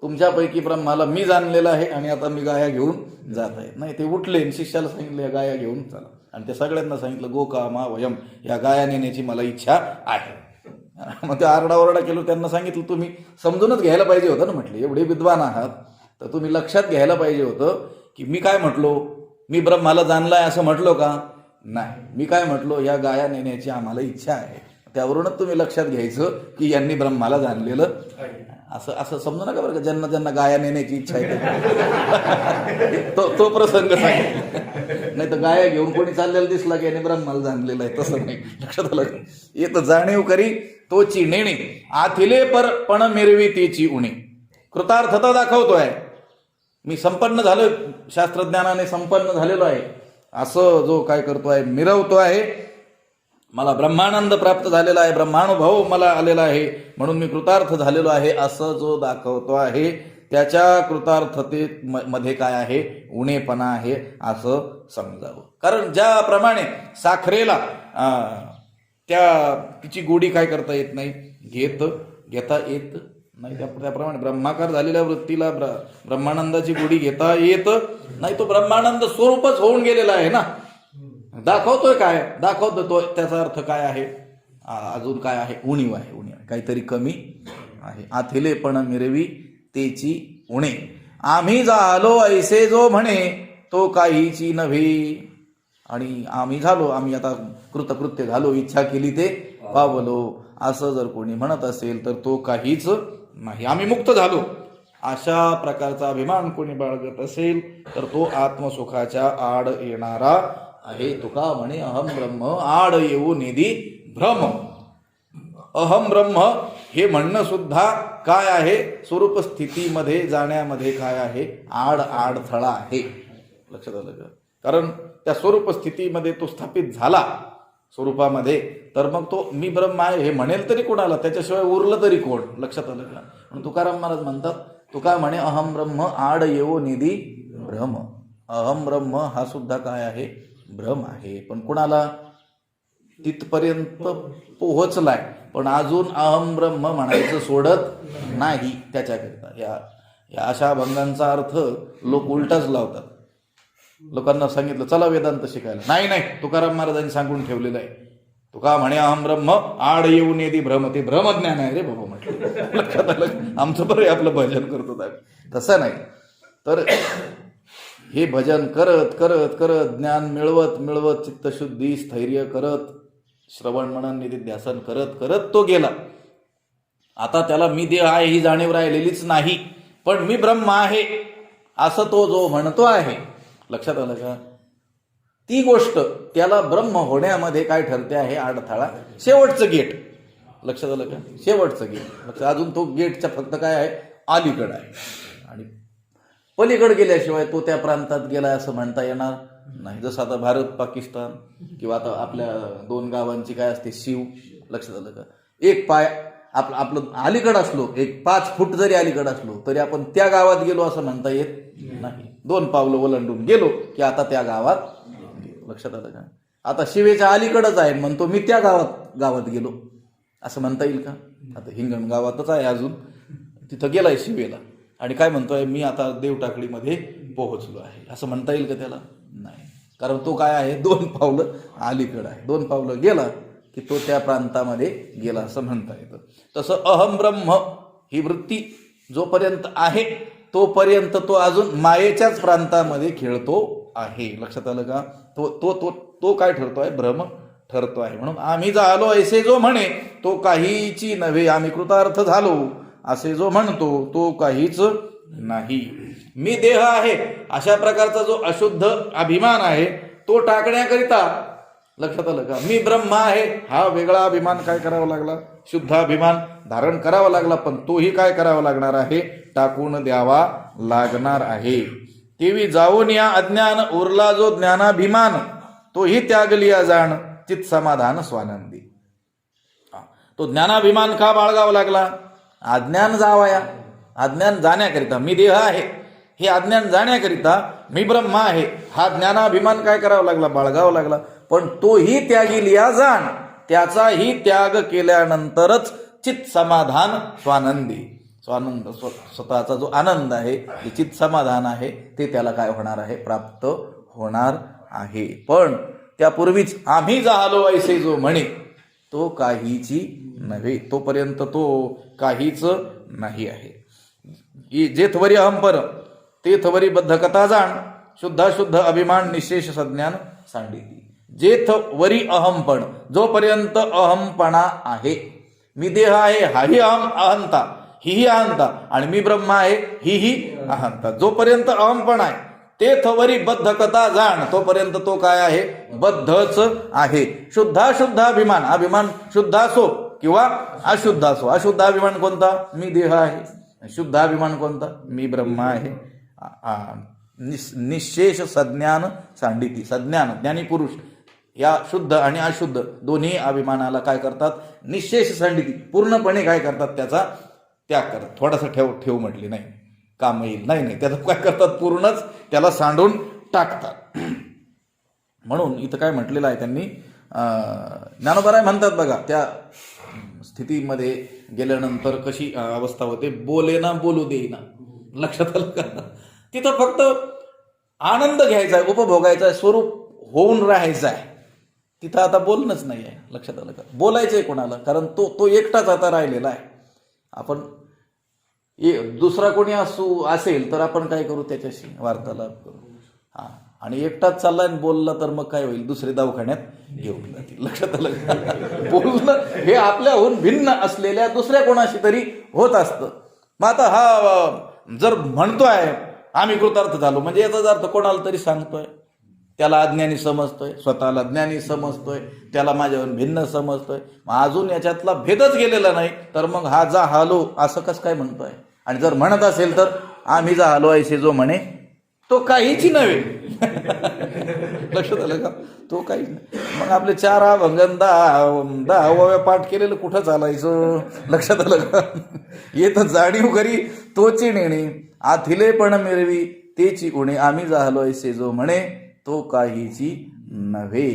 तुमच्यापैकी ब्रह्माला मी जाणलेलं आहे आणि आता मी गाया घेऊन जात आहे. नाही, ते उठले, शिष्याला सांगितलं या गाया घेऊन चला. आणि त्या सगळ्यांना सांगितलं गो कामा वयम, या गाया नेण्याची मला इच्छा आहे. मग ते आरडाओरडा केलं. त्यांना सांगितलं तुम्ही समजूनच घ्यायला पाहिजे होतं ना, म्हटले एवढे विद्वान आहात तर तुम्ही लक्षात घ्यायला पाहिजे होतं की मी काय म्हटलो, मी ब्रह्माला जाणलाय असं म्हटलो का? नाही, मी काय म्हटलो, या गाया नेण्याची आम्हाला इच्छा आहे. त्यावरूनच तुम्ही लक्षात घ्यायचं की यांनी ब्रह्माला जाणलेलं असं. असं समजू नका बरं का, ज्यांना ज्यांना गाया नेण्याची इच्छा आहे तो प्रसंग सांगितला. नाही तर गाया घेऊन कोणी चाललेलं दिसला की याने ब्रह्माला जाणलेलं आहे, तसं नाही. लक्षात आलं? येत जाणीव करी तोची नेणे, आथिले पण मिरवी तीची उणे. कृतार्थता दाखवतोय, मी संपन्न झालोय, शास्त्रज्ञानाने संपन्न झालेलो आहे असं जो काय करतोय, मिरवतो आहे. मला ब्रह्मानंद प्राप्त झालेला आहे, ब्रह्मानुभव मला आलेला आहे म्हणून मी कृतार्थ झालेलो आहे असं जो दाखवतो आहे, त्याच्या कृतार्थतेमध्ये काय आहे, उणेपणा आहे असं समजावं. कारण ज्याप्रमाणे साखरेला तिची गोडी काय करता येत नाही, घेता येत नाही, त्याप्रमाणे ब्रह्माकार झालेल्या वृत्तीला ब्रह्मानंदाची गोडी घेता येत नाही. तो ब्रह्मानंद स्वरूपच होऊन गेलेला आहे ना. दाखवतोय काय, दाखवतो तो, त्याचा अर्थ काय आहे, अजून काय आहे, उणीव आहे, काहीतरी कमी आहे. आथिले पण मिरवी तेची उणे, आम्ही झालो ऐसे जो म्हणे तो काहीची नव्हे. आणि आम्ही झालो, आम्ही आता कृतकृत्य झालो, इच्छा केली ते पावलो असं जर कोणी म्हणत असेल तर तो काहीच नाही. आम्ही मुक्त झालो अशा प्रकारचा अभिमान कोणी बाळगत असेल तर तो आत्मसुखाच्या आड येणारा आहे. तुका म्हणे अहम ब्रह्म आड येऊ निधी भ्रम. अहम ब्रह्म हे म्हणणं सुद्धा काय आहे, स्वरूप स्थितीमध्ये जाण्यामध्ये काय आहे, अडथळा आहे. लक्षात आलं का? कारण त्या स्वरूप स्थितीमध्ये तो स्थापित झाला स्वरूपामध्ये, तर मग तो मी ब्रह्म आहे हे म्हणेल तरी कोणाला, त्याच्याशिवाय उरलं तरी कोण. लक्षात आलं का? म्हणून तुकाराम महाराज म्हणतात तुका म्हणे अहम ब्रह्म आड येवो निधी भ्रम. अहम ब्रह्म हा सुद्धा काय आहे? भ्रम आहे. पण कुणाला? तिथपर्यंत पोहोचलाय पण अजून अहम ब्रह्म म्हणायचं सोडत नाही. त्याच्याकरिता या अशा भंगांचा अर्थ लोक उलटाच लावतात. लोकांना सांगितलं चला वेदांत शिकायला, नाही नाही तुकाराम महाराजांनी सांगून ठेवलेलं आहे. तुका म्हणे अहम ब्रह्म आड येऊन येते भ्रम, ते भ्रमज्ञान आहे रे बाबा म्हटलं. लक्षात आलं? आमचं बरं आपलं भजन करतो तसं नाही. तर हे भजन करत करत करत ज्ञान मिळवत मिळवत चित्तशुद्धी स्थैर्य करत श्रवण मनन निधिध्यासन करत करत तो गेला. आता त्याला मी देह आहे ही जाणीव राहिलेलीच नाही, पण मी ब्रह्म आहे असं तो जो म्हणतो आहे. लक्षात आलं का? ती गोष्ट त्याला ब्रह्म होण्यामध्ये काय ठरते आहे? अडथळा, शेवटचं गेट. लक्षात आलं का? शेवटचं गेट. अजून तो गेटच्या फक्त काय आहे? अलीकड आहे. आणि पलीकडे गेल्याशिवाय तो त्या प्रांतात गेला असं म्हणता येणार नाही. जसं आता भारत पाकिस्तान किंवा आता आपल्या 2 गावांची काय असते? सीव. लक्षात आलं का? एक पाय आपलं अलीकड असलो, एक 5 फूट जरी अलीकड असलो तरी आपण त्या गावात गेलो असं म्हणता येत नाही. 2 पावलं ओलांडून गेलो की आता त्या गावात. लक्षात आलं का? आता शिवेच्या अलीकडच आहे म्हणतो मी त्या गावात गेलो असं म्हणता येईल का? आता हिंगण गावातच आहे अजून, तिथं गेलाय शिवेला आणि काय म्हणतोय मी आता देवटाकडीमध्ये पोहोचलो आहे असं म्हणता येईल का त्याला? नाही. कारण तो काय आहे? 2 पावलं अलीकड आहे. 2 पावलं गेला की तो त्या प्रांतामध्ये गेला असं म्हणता येतं. तसं अहम ब्रह्म ही वृत्ती जोपर्यंत आहे तोपर्यंत तो अजून मायेच्याच प्रांतामध्ये खेळतो आहे. लक्षात आलं का? तो तो तो तो काय ठरतोय? भ्रम ठरतो आहे. म्हणून आम्ही झालो ऐसे जो म्हणे तो काहीची नव्हे, आम्ही कृतार्थ झालो असे जो म्हणतो तो काहीच नाही. मी देह आहे अशा प्रकारचा जो अशुद्ध अभिमान आहे तो टाकण्याकरिता. लक्षात आलं का? मी ब्रह्म आहे हा वेगळा अभिमान काय करावा लागला? शुद्ध अभिमान धारण करावा लागला. पण तोही काय करावा लागणार आहे? टाकून द्यावा लागणार आहे. तेवी जाऊन या अज्ञान उरला जो ज्ञानाभिमान तोही त्यागलिया जाण चित समाधान स्वानंदी. तो ज्ञानाभिमान का बाळगावा लागला? अज्ञान जावाया. अज्ञान जाण्याकरिता मी देह आहे हे अज्ञान जाण्याकरिता मी ब्रह्म आहे हा ज्ञानाभिमान काय करावा लागला? बाळगावा लागला. पण तोही त्यागी लिया जाण, त्याचाही त्याग केल्यानंतरच चित समाधान स्वानंदी. स्वानंद स्वतःचा जो आनंद आहे, जे चित समाधान आहे ते त्याला काय होणार आहे? प्राप्त होणार आहे. पण त्यापूर्वीच आम्ही झालो ऐसे जो म्हणे तो काहीची नव्हे, तोपर्यंत तो काहीच नाही आहे. जेथवरी अहंपर तेथवरी बद्धकथा जाण शुद्धाशुद्ध अभिमान निशेष संज्ञान सांडिती. जेथवरी अहमपण, जोपर्यंत अहमपणा आहे, मी देह आहे हाही अहंता, ही अहंता, आणि मी ब्रह्म आहे ही अहंता, जोपर्यंत अहमपणा आहे तेथवरी बद्धकथा जाण, तोपर्यंत तो काय आहे? बद्धच आहे. शुद्धाशुद्धाभिमान, अभिमान शुद्ध असो किंवा अशुद्ध असो. अशुद्धाभिमान कोणता? मी देह आहे. शुद्धाभिमान कोणता? मी ब्रह्म आहे. निशेष सज्ञान सांडिती. सज्ञान ज्ञानी पुरुष या शुद्ध आणि अशुद्ध दोन्ही अभिमानाला काय करतात? निशेष सांडिती, पूर्णपणे काय करतात? त्याचा त्याग करतात. थोडासा ठेव म्हटली नाही काम येईल, नाही त्याचं काय करतात? पूर्णच त्याला सांडून टाकतात. म्हणून इथं काय म्हटलेलं आहे त्यांनी, ज्ञानोबराय म्हणतात बघा, त्या स्थितीमध्ये गेल्यानंतर कशी अवस्था होते? बोले ना बोलू देईना. लक्षात आलं का? तिथं फक्त आनंद घ्यायचा आहे, उपभोगायचा आहे, स्वरूप होऊन राहायचं आहे. तिथं आता बोलणंच नाही आहे. लक्षात आलं का? बोलायचंय कोणाला? कारण तो एकटाच आता राहिलेला आहे. आपण दुसरा कोणी असेल तर आपण काय करू? त्याच्याशी वार्तालाप करू. आणि एकटाच चाललाय बोलला तर मग काय होईल? दुसरे दवाखान्यात घेऊन जातील. लक्षात आलं का? बोलणं हे आपल्याहून भिन्न असलेल्या दुसऱ्या कोणाशी तरी होत असतं. मग आता हा जर म्हणतोय आम्ही कृतार्थ झालो म्हणजे याचाच अर्थ कोणाला तरी सांगतोय, त्याला अज्ञानी समजतोय, स्वतःला ज्ञानी समजतोय, त्याला माझ्याहून भिन्न समजतोय. मग अजून याच्यातला भेदच गेलेला नाही तर मग हा जा हालो असं कसं काय म्हणतोय? आणि जर म्हणत असेल तर आम्ही जा हालो ऐसे जो म्हणे तो काहीच नव्हे. लक्षात आलं का? तो काहीच नाही. मग आपले 4 अभंगन 10 ओव्या पाठ केलेलं कुठं चालायचं? लक्षात आलं का? येत जाणीव करी तोची नेणे, आथिले पण मिरवी तेची उणे, आम्ही झालो ऐसे जो म्हणे तो काहीची नव्हे.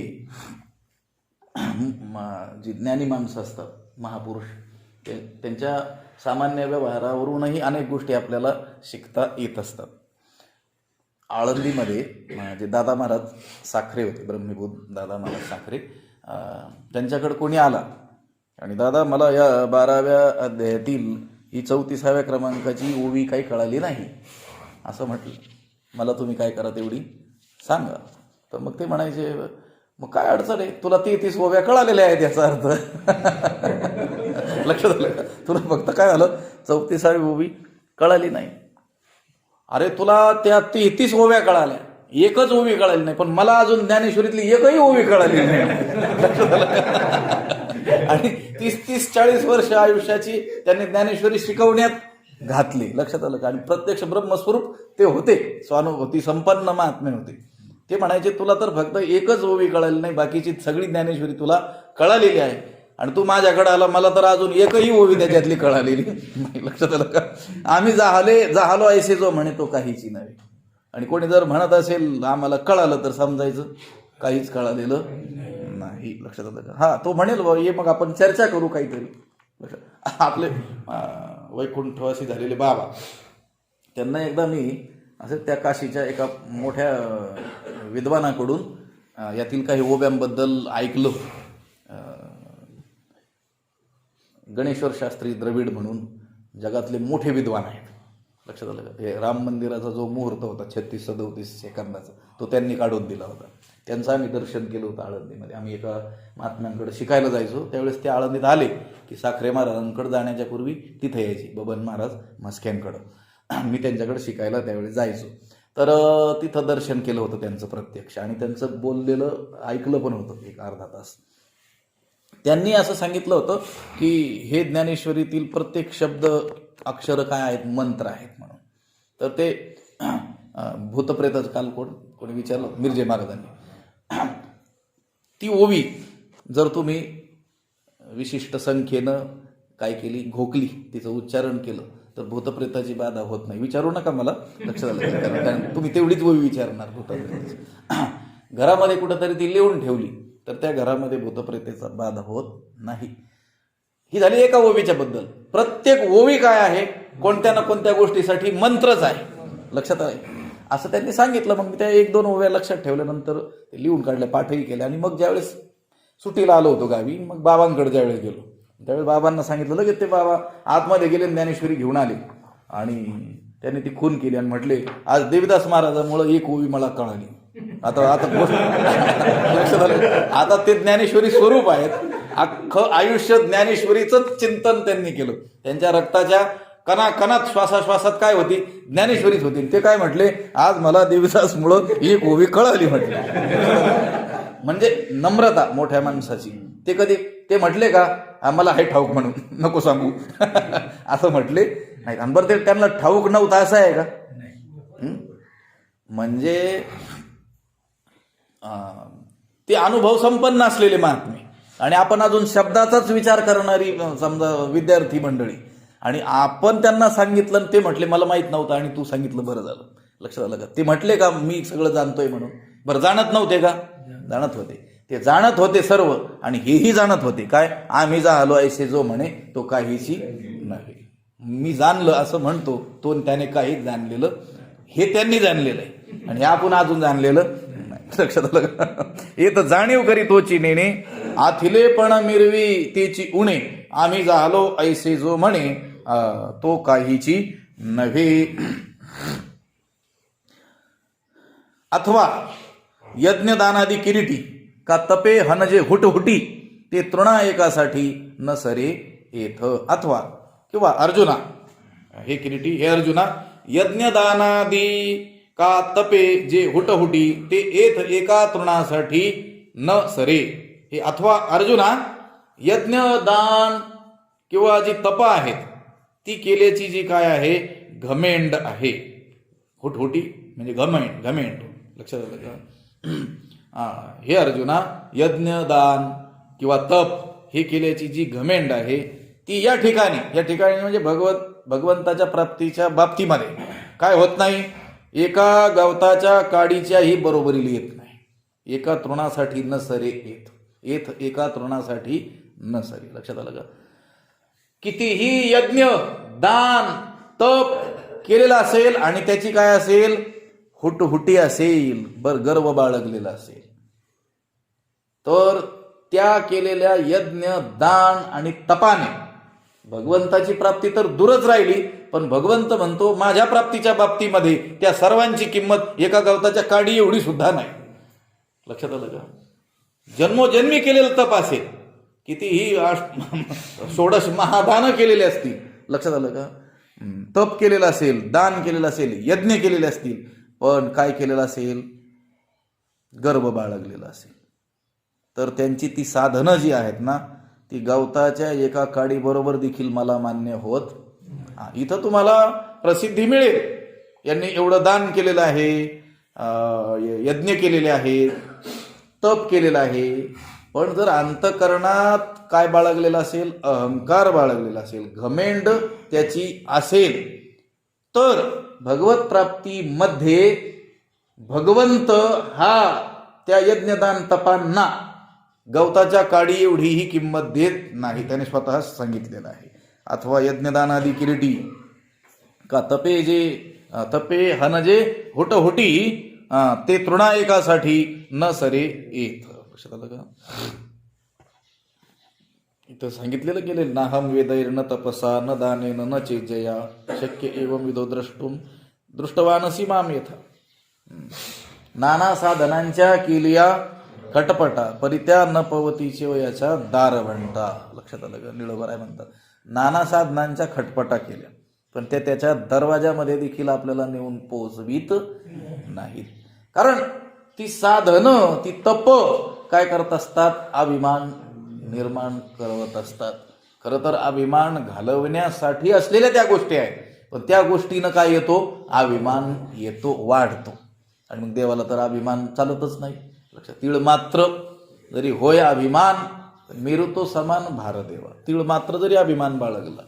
जी ज्ञानी माणसं असतात, महापुरुष, त्यांच्या सामान्य व्यवहारावरूनही अनेक गोष्टी आपल्याला शिकता येत असतात. आळंदीमध्ये जे दादा महाराज साखरे होते, ब्रह्मीभूत दादा महाराज साखरे, त्यांच्याकडे कोणी आला आणि दादा मला या 12व्या अध्यायातील ही 34व्या क्रमांकाची ओवी काही कळाली नाही असं म्हटलं. मला तुम्ही काय करा तेवढी सांगा. तर मग ते म्हणायचे मग काय अडचण आहे, तुला 33 ओव्या कळालेल्या आहेत याचा अर्थ. लक्षात आलं का? तुला फक्त काय झालं 34वी ओवी कळाली नाही. अरे तुला त्या 33 ओव्या कळाल्या, एकच ओवी कळाली नाही, पण मला अजून ज्ञानेश्वरीतली एकही ओवी कळाली नाही. लक्षात आलं? आणि 30-40 वर्ष आयुष्याची त्यांनी ज्ञानेश्वरी शिकवण्यात घातली. लक्षात आलं का? आणि प्रत्यक्ष ब्रह्मस्वरूप ते होते, स्वानुभूती संपन्न महात्मे होते. ते म्हणायचे तुला तर फक्त एकच ओवी कळाली नाही, बाकीची सगळी ज्ञानेश्वरी तुला कळालेली आहे, आणि तू माझ्याकडे आला, मला तर अजून एकही ओवी त्याच्यातली कळालेली नाही. लक्षात आलं का? आम्ही जाहलो ऐसे जो म्हणे तो काहीची नव्हे. आणि कोणी जर म्हणत असेल आम्हाला कळालं तर समजायचं काहीच कळालेलं नाही. लक्षात आलं का? हा, तो म्हणेल ये मग आपण चर्चा करू काहीतरी. आपले वैकुंठवासी झालेले बाबा, त्यांना एकदा मी असं त्या काशीच्या एका मोठ्या विद्वानाकडून यातील काही ओव्यांबद्दल ऐकलं. गणेश्वर शास्त्री द्रविड म्हणून जगातले मोठे विद्वान आहेत. लक्षात आलं का? ते राम मंदिराचा जो मुहूर्त होता 36-37 सेकंदाचा, तो त्यांनी काढून दिला होता. त्यांचं आम्ही दर्शन केलं होतं आळंदीमध्ये. आम्ही एका महात्म्यांकडे शिकायला जायचो, त्यावेळेस ते आळंदीत आले की साखरे महाराजांकडे जाण्याच्या पूर्वी तिथे यायची बबन महाराज म्हस्क्यांकडं. मी त्यांच्याकडे शिकायला त्यावेळेस जायचो. तर तिथं दर्शन केलं होतं त्यांचं प्रत्यक्ष, आणि त्यांचं बोललेलं ऐकलं पण होतं एक अर्धा तास. त्यांनी असं सांगितलं होतं की हे ज्ञानेश्वरीतील प्रत्येक शब्द अक्षर काय आहेत, मंत्र आहेत म्हणून. तर ते भूतप्रेताचं काल कोणी विचारलं मिरजे महाराजांनी, ती ओवी जर तुम्ही विशिष्ट संख्येनं काय केली, घोकली, तिचं उच्चारण केलं तर भूतप्रेताची बाधा होत नाही. विचारू नका मला, लक्षात आलं, कारण तुम्ही तेवढीच ओवी विचारणार भूतप्रेताची. घरामध्ये कुठंतरी ती लिहून ठेवली तर त्या घरामध्ये भूतप्रेतेचा बाधा होत नाही. ही झाली एका ओवीच्या बद्दल. प्रत्येक ओवी काय आहे, कोणत्या ना कोणत्या गोष्टीसाठी मंत्रच आहे. लक्षात आहे असं त्यांनी सांगितलं. मग मी त्या 1-2 ओव्या लक्षात ठेवल्यानंतर ते लिहून काढल्या, पाठही केले. आणि मग ज्यावेळेस सुट्टीला आलो होतो गावी, मग बाबांकडे ज्यावेळेस गेलो त्यावेळेस बाबांना सांगितलं, लगेच ते बाबा आतमध्ये गेले, ज्ञानेश्वरी घेऊन आले आणि त्यांनी ती खून केली आणि म्हटले आज देवीदास महाराजांमुळे एक ओवी मला कळाली. आता लक्षात आलं, आता ते ज्ञानेश्वरी स्वरूप आहेत. अख्खं आयुष्य ज्ञानेश्वरीचंच चिंतन त्यांनी केलं. त्यांच्या रक्ताच्या कणाकणात श्वासाश्वासात काय होती, ज्ञानेश्वरीच होती. ते काय म्हटले, आज मला देवीदासमुळं एक ओवी कळाली म्हटले. म्हणजे नम्रता मोठ्या माणसाची. ते कधी ते म्हटले का आम्हाला हे ठाऊक म्हणून नको सांगू असं म्हटले नाही. आणि बरं ते त्यांना ठाऊक नव्हतं असं आहे का? म्हणजे ते अनुभव संपन्न असलेले महात्मे, आणि आपण अजून शब्दाचाच विचार करणारी समजा विद्यार्थी मंडळी, आणि आपण त्यांना सांगितलं आणि ते म्हटले मला माहित नव्हतं आणि तू सांगितलं बरं झालं. लक्षात आलं का? ते म्हटले का मी सगळं जाणतोय म्हणून? बरं, जाणत नव्हते का? जाणत होते. ते जाणत होते सर्व, आणि हेही जाणत होते काय, आम्ही जाहलो ऐसे जो म्हणे तो काहीची नाही. मी जाणलं असं म्हणतो तो, त्याने काही जाणलेलं हे त्यांनी जाणलेलं आहे, आणि हे आपण अजून जाणलेलं नाही. लक्षात आलं का? हे तर जाणीव करी तोची नेणे, आथिले पण मिरवी तेची उणे, आम्ही जाहलो ऐसे जो म्हणे तो काहीची नव्हे. अथवा यज्ञदानादी किरीटी का तपे हनजे हुटहुटी, ते तृणा एकासाठी न सरे येथ. अथवा किंवा अर्जुना, हे किरीटी हे अर्जुना, यज्ञदानादी का तपे जे हुटहुटी ते येथ एका तृणासाठी न सरे. हे अथवा अर्जुना, यज्ञदान किंवा जी तप आहेत ती केल्याची जी काय आहे घमेंड आहे. हुटहुटी म्हणजे घमेंड. लक्षात आलं का? हे अर्जुना, यज्ञ, दान किंवा तप हे केल्याची जी घमेंड आहे ती या ठिकाणी म्हणजे भगवंताच्या प्राप्तीच्या बाबतीमध्ये काय होत नाही, एका गवताच्या काडीच्याही बरोबरीला येत नाही. एका तृणासाठी न सरे येत एका तृणासाठी न सरे. लक्षात आलं का? कितीही यज्ञ, दान, तप केलेला असेल आणि त्याची काय असेल, हुटहुटी असेल, गर्व बाळगलेला असेल, तर त्या केलेल्या यज्ञ, दान आणि तपाने भगवंताची प्राप्ती तर दूरच राहिली, पण भगवंत म्हणतो माझ्या प्राप्तीच्या बाबतीमध्ये त्या सर्वांची किंमत एका गवताच्या काडी एवढी सुद्धा नाही. लक्षात आलं का? जन्मोजन्मी केलेलं तप असेल, कितीही 16 महादानं केलेली असतील, लक्षात आलं का? तप केलेलं असेल, दान केलेलं असेल, यज्ञ केलेले असतील, पण काय केलेलं असेल, गर्व बाळगलेला असेल, तर त्यांची ती साधनं जी आहेत ना, ती गवताच्या एका काडी बरोबर देखील मला मान्य होत. इथं तुम्हाला प्रसिद्धी मिळेल, यांनी एवढं दान केलेलं आहे, यज्ञ केलेले आहे, तप केलेलं आहे, पण जर अंतःकरणात काय बाळगलेलं असेल, अहंकार बाळगलेला असेल, घमेंड त्याची असेल, तर भगवत प्राप्तीमध्ये भगवंत हा त्या यज्ञदान तपांना गवताच्या काडी एवढीही किंमत देत नाही. त्याने स्वतः सांगितलेलं आहे. अथवा यज्ञदानादी किरीटी का तपे हनजे होटहोटी ते तृणा एकासाठी न सरे येत. लक्षात आलं का? इथं सांगितलेलं गेले, नाहम वेदैर न तपसा न दानेन न चेजया शक्य एवं विदो दृष्टवानसी माम यथा. नाना साधनांच्या केलिया खटपटा परित्या न पवतीचे वयाच्या दारवंटा. लक्षात आलं का? निळोबराय म्हणतात नाना साधनांच्या खटपटा केल्या, पण ते त्याच्या दरवाजामध्ये देखील आपल्याला नेऊन पोहोचवीत नाहीत. कारण ती साधनं, ती तप काय करत असतात, अभिमान निर्माण करत असतात. खरं तर अभिमान घालवण्यासाठी असलेल्या त्या गोष्टी आहेत, पण त्या गोष्टीनं काय येतो, अभिमान येतो, वाढतो. आणि मग देवाला तर अभिमान चालतच नाही. लक्षात, तीळ मात्र जरी होय अभिमान मेरू तो समान भारदेवा. तीळ मात्र जरी अभिमान बाळगला,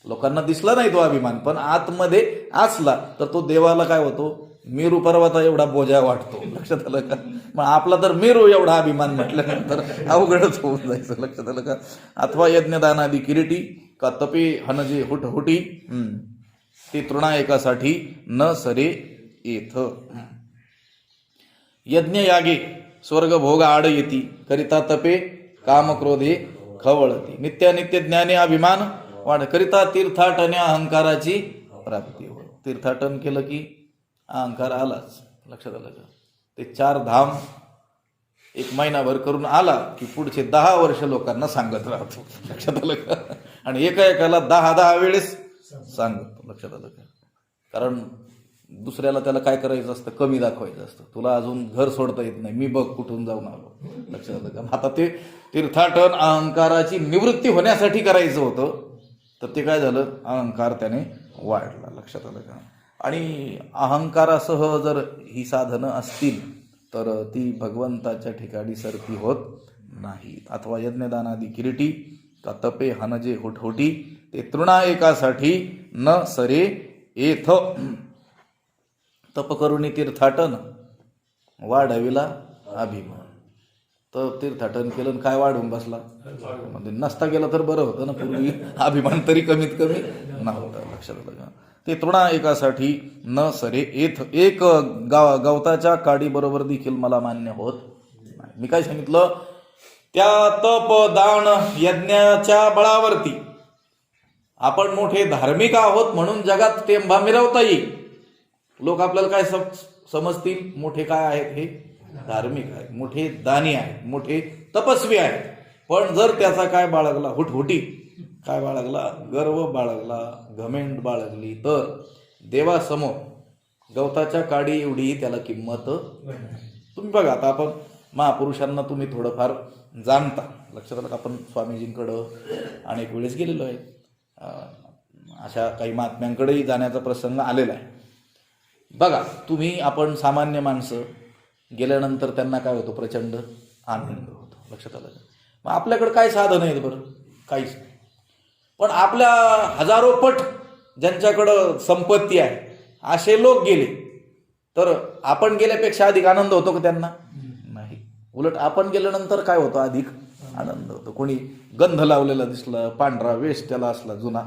लोकांना दिसला नाही तो अभिमान, पण आतमध्ये असला तर तो देवाला काय होतो, मेरू पर्वता एवढा बोजा वाटतो. लक्षात आलं का? मग आपला तर मेरू एवढा अभिमान म्हटल्यानंतर अवघडच होऊन जायचं. लक्षात आलं का? अथवा यज्ञदानादी किरीटी का तपे हनजे हुटहुटी ती तृणा एकासाठी न सरे येथ. यज्ञ यागे स्वर्ग भोग आड येती करिता तपे काम क्रोधे खवळती. नित्यानित्य ज्ञाने अभिमान वाढ करिता तीर्थाटने अहंकाराची प्राप्ती हो. तीर्थाटन केलं की अहंकार आलाच. लक्षात आलं का? ते 4 धाम 1 महिनाभर करून आला की पुढचे 10 वर्ष लोकांना सांगत राहतो. लक्षात आलं का? आणि एकाला 10 वेळेस सांगतो. लक्षात आलं का? कारण दुसऱ्याला त्याला काय करायचं असतं, कमी दाखवायचं असतं. तुला अजून घर सोडता येत नाही, मी बघ कुठून जाऊन आलो. लक्षात आलं का? आता ते तीर्थाटन अहंकाराची निवृत्ती होण्यासाठी करायचं होतं, तर ते काय झालं, अहंकार त्याने वाढला. लक्षात आलं का? आणि अहंकारासह जर ही साधनं असतील तर ती भगवंताच्या ठिकाणी सरती होत नाही. अथवा यज्ञदानादी किरीटी का तपे हनजे हुटहुटी ते तृणा एकासाठी न सरे येथ. तप करुणी तीर्थाटन वाढविला अभिमान. तर तीर्थाटन केलं काय वाढून बसला, म्हणजे नसता गेला तर बरं होतं ना, पूर्वी अभिमान तरी कमीत कमी नव्हता. लक्षात आलं का? ते तृणा एकासाठी न सरे येथ. एक गवताच्या काडी बरोबर देखील मला मान्य होत नाही. मी काय सांगितलं, त्या तप दान यज्ञाच्या बळावरती आपण मोठे धार्मिक आहोत म्हणून जगात टेंभा मिरवता येईल. लोक आपल्याला काय समजतील, मोठे काय आहेत, हे धार्मिक आहेत, मोठे दानी आहेत, मोठे तपस्वी आहेत. पण जर त्याचा काय बाळगला, हुटहुटी काय बाळगला, गर्व बाळगला, घमेंड बाळगली, तर देवासमोर गवताच्या काडी एवढी त्याला किंमत. तुम्ही बघा, आता आपण महापुरुषांना तुम्ही थोडंफार जाणता. लक्षात आलं का? आपण स्वामीजींकडं अनेक वेळेस गेलेलो आहे, अशा काही महात्म्यांकडेही जाण्याचा प्रसंग आलेला आहे. बघा, तुम्ही आपण सामान्य माणसं गेल्यानंतर त्यांना काय होतो? प्रचंड आनंद होतो. लक्षात आलं का? मग आपल्याकडे काय साधन आहेत बरं? काहीच नाही. पण आपल्या हजारो पट ज्यांच्याकडं संपत्ती आहे असे लोक गेले तर आपण गेल्यापेक्षा अधिक आनंद होतो का त्यांना? नाही. उलट आपण गेल्यानंतर काय होतं? अधिक आनंद होतो. कोणी गंध लावलेला दिसला, पांढरा वेश त्याला असला, जुना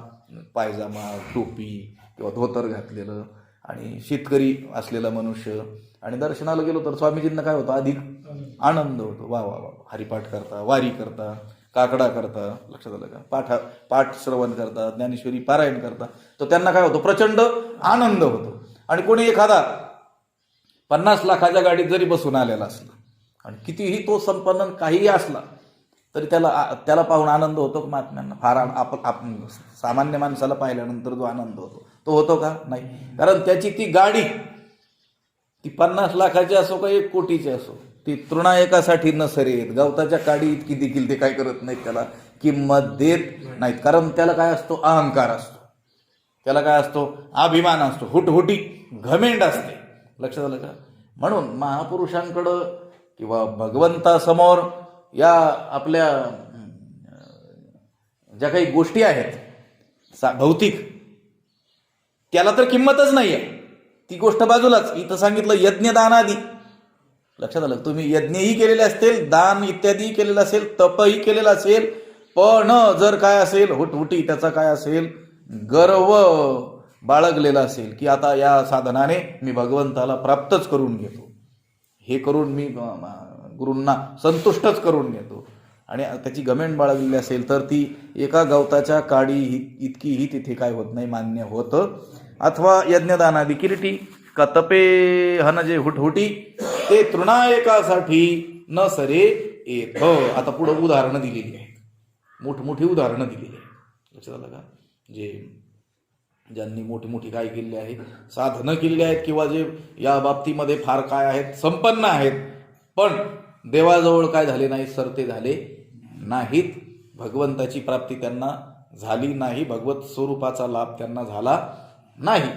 पायजामा, टोपी किंवा धोतर घातलेलं, आणि शेतकरी असलेला मनुष्य, आणि दर्शनाला गेलो तर स्वामीजींना काय होतं? अधिक आनंद होतो. वा वा वा, हरिपाठ करता, वारी करता, काकडा करता, लक्षात आलं का? पाठ श्रवण करता, ज्ञानेश्वरी पारायण करता, तर त्यांना काय होतं? प्रचंड आनंद होतो. आणि कोणी एखादा 50 लाखाच्या गाडीत जरी बसून आलेला असला आणि कितीही तो संपन्न काहीही असला तरी त्याला पाहून आनंद होतो का? महात्म्यांना फार सामान्य माणसाला पाहिल्यानंतर जो आनंद होतो तो होतो का? नाही. कारण त्याची ती गाडी ती 50 लाखाची असो का 1 कोटीची असो, ती तृणायकासाठी न सरेत. गवताच्या काडी इतकी देखील ते काय करत नाहीत, त्याला किंमत देत नाहीत. कारण त्याला काय असतो? अहंकार असतो, त्याला काय असतो? अभिमान असतो, हुटहुटी, घमेंड असते. लक्षात आलं का? म्हणून महापुरुषांकडं किंवा भगवंतासमोर या आपल्या ज्या काही गोष्टी आहेत भौतिक, त्याला तर किंमतच नाही आहे. ती गोष्ट बाजूलाच. इथं सांगितलं यज्ञदानादी. लक्षात आलं? तुम्ही यज्ञही केलेले असतील, दान इत्यादी केलेलं असेल, तपही केलेलं असेल, पण जर काय असेल हुटहुटी, त्याचा काय असेल? गर्व बाळगलेला असेल की आता या साधनाने मी भगवंताला प्राप्तच करून घेतो, हे करून मी गुरूंना संतुष्टच करून घेतो, आणि त्याची घमेंड बाळगलेली असेल तर ती एका गवताच्या काडी इतकीही तिथे काय होत नाही, मान्य होतं. अथवा यज्ञदानादी किरीटी का तपे हन जे हुटहुटी ते तृणायकासाठी न सरे येत. आता पुढं उदाहरणं दिलेली आहेत, मोठमोठी उदाहरणं दिलेली आहेत. लक्षात आलं का? ज्यांनी मोठी मोठी काय केलेली आहेत, साधनं केलेली आहेत, किंवा जे या बाबतीमध्ये फार काय आहेत, संपन्न आहेत, पण देवाजवळ काय झाले नाहीत? सरते झाले नाहीत. भगवंताची प्राप्ती त्यांना झाली नाही, भगवत स्वरूपाचा लाभ त्यांना झाला नाही.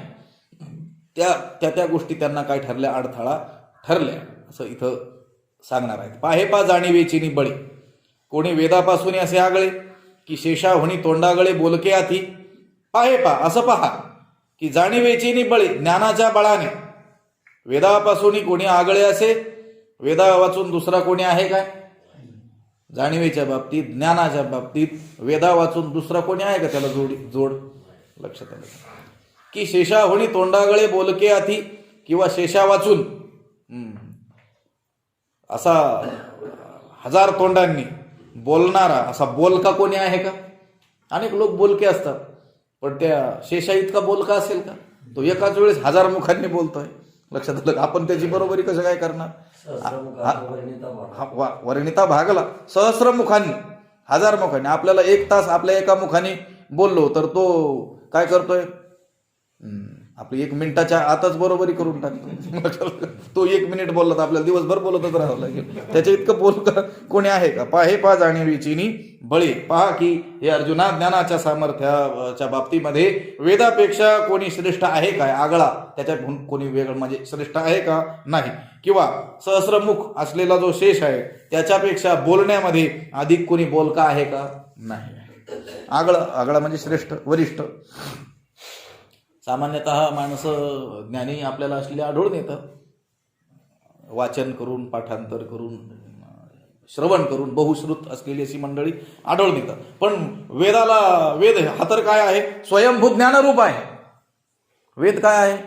त्या गोष्टी त्यांना काय ठरल्या? अडथळा ठरल्या, असं इथं सांगणार आहेत. पाहे जाणीवेची बळी, कोणी वेदापासून असे आगळे की शेषाहुणी तोंडागळे बोलके आती. पाहे असं पहा की जाणीवेची बळी, ज्ञानाच्या बळाने वेदापासून कोणी आगळे असे, वेदा वाचून दुसरा कोणी आहे काय? जाणीवेच्या बाबतीत, ज्ञानाच्या बाबतीत वेदा वाचून दुसरा कोणी आहे का त्याला जोड? लक्षात आलं की शेषाहुणी तोंडागळे बोलके आती, किंवा शेषा वाचून असा 1000 तोंडांनी बोलणारा असा बोलका कोणी आहे का? अनेक लोक बोलके असतात, पण त्या शेषा इतका बोलका असेल का? तो एकाच वेळेस 1000 मुखांनी बोलतोय. लक्षात आलं? आपण त्याची बरोबरी कसं काय करणार? वर्णिता भागला सहस्र मुखांनी, 1000 मुखांनी. आपल्याला 1 तास आपल्या एका मुखाने बोललो तर तो काय करतोय? आपली 1 मिनिटाच्या आतच बरोबरी करून टाकतो. तो 1 मिनिट बोलला तर आपल्याला दिवसभर बोलतच राहावं लागेल. त्याच्या इतकं बोलका कोणी आहे का? पाहे जाणीवेची बळी. पहा की हे अर्जुना, ज्ञानाच्या सामर्थ्याच्या बाबतीमध्ये वेदापेक्षा कोणी श्रेष्ठ आहे काय? आगळा त्याच्यात कोणी वेगळं म्हणजे श्रेष्ठ आहे का? नाही. किंवा सहस्रमुख असलेला जो शेष आहे त्याच्यापेक्षा बोलण्यामध्ये अधिक कोणी बोलका आहे का? नाही. आगळा म्हणजे श्रेष्ठ, वरिष्ठ. सामान्यतः माणसं ज्ञानी आपल्याला असलेले आढळून येतं, वाचन करून, पाठांतर करून, श्रवण करून बहुश्रुत असलेली अशी मंडळी आढळून येतात. पण वेद हा तर काय आहे? स्वयंभूत ज्ञानरूप आहे. वेद काय आहे?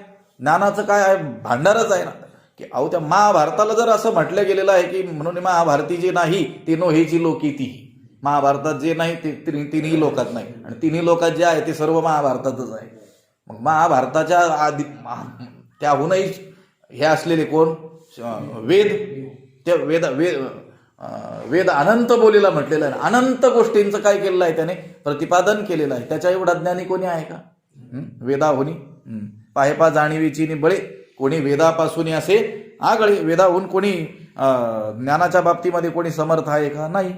ज्ञानाचं काय आहे? भांडारच आहे ना. की अहो, त्या महाभारताला जर असं म्हटलं गेलेलं आहे की म्हणून महाभारती जे नाही ते नोहेची लोकी ती. महाभारतात जे नाही ते तिन्ही लोकात नाही, आणि तिन्ही लोकात जे आहे ते सर्व महाभारतातच आहे. मग महाभारताच्या आधी त्याहूनही हे असलेले कोण? वेद. त्या वेद अनंत बोलीला म्हटलेलं आहे. अनंत गोष्टींचं काय केलेलं आहे? त्याने प्रतिपादन केलेलं आहे. त्याच्या एवढा ज्ञानी कोणी आहे का? वेदाहुनी पाहे जाणीवेची बळे, कोणी वेदापासून असे आगळे, वेदाहून कोणी ज्ञानाच्या बाबतीमध्ये कोणी समर्थ आहे का? नाही.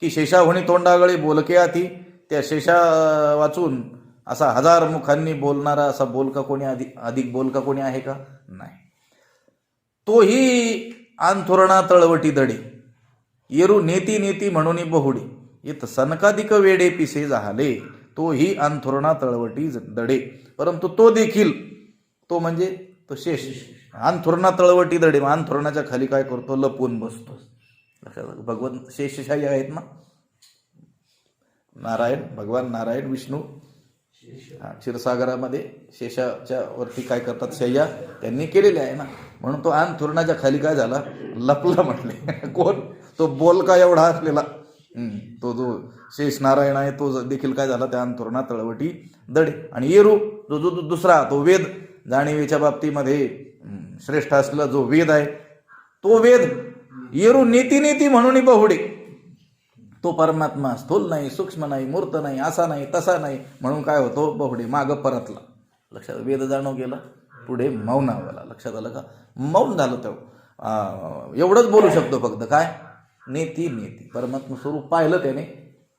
की शेषाहुणी तोंडागळे बोलके आती, त्या शेषा वाचून असा 1000 मुखांनी बोलणारा असा बोलका कोणी अधिक बोलका कोणी आहे का? नाही. तोही अंथुरणा तळवटी दडे येरू नेती नेती म्हणून बहुडे येत सनकादिक वेडे पिसे झाले तोही अंथुरणा तळवटी दडे. परंतु तो देखील, तो म्हणजे तो शेष, अंथुरणा तळवटी दडे, अंथुरणाच्या खाली काय करतो, लपून बसतो. भगवान शेषशाही आहेत ना, नारायण, भगवान नारायण विष्णू क्षीरसागरामध्ये शेषाच्या वरती काय करतात, शय्या त्यांनी केलेले आहे ना. म्हणून तो अंथुरणाच्या खाली काय झाला, लपला म्हटले. कोण, तो बोलका एवढा असलेला तो जो शेष नारायण आहे तो देखील काय झाला, त्या अंथुरणा तळवटी दडे. आणि येरू जो दुसरा, तो वेद, जाणीवेच्या बाबतीमध्ये श्रेष्ठ असलेला जो वेद आहे, तो वेद येरू नेती नेती म्हणून बहुडे. तो परमात्मा स्थूल नाही, सूक्ष्म नाही, मूर्त नाही, असा नाही, तसा नाही म्हणून काय होतो, बहुडे, मागं परतला. लक्षात, वेद जाणव गेला, पुढे मौनावला. लक्षात आलं का, मौन झालं. तेव्हा एवढंच बोलू शकतो फक्त, काय, नेती नेती, परमात्मा स्वरूप पाहिलं त्याने.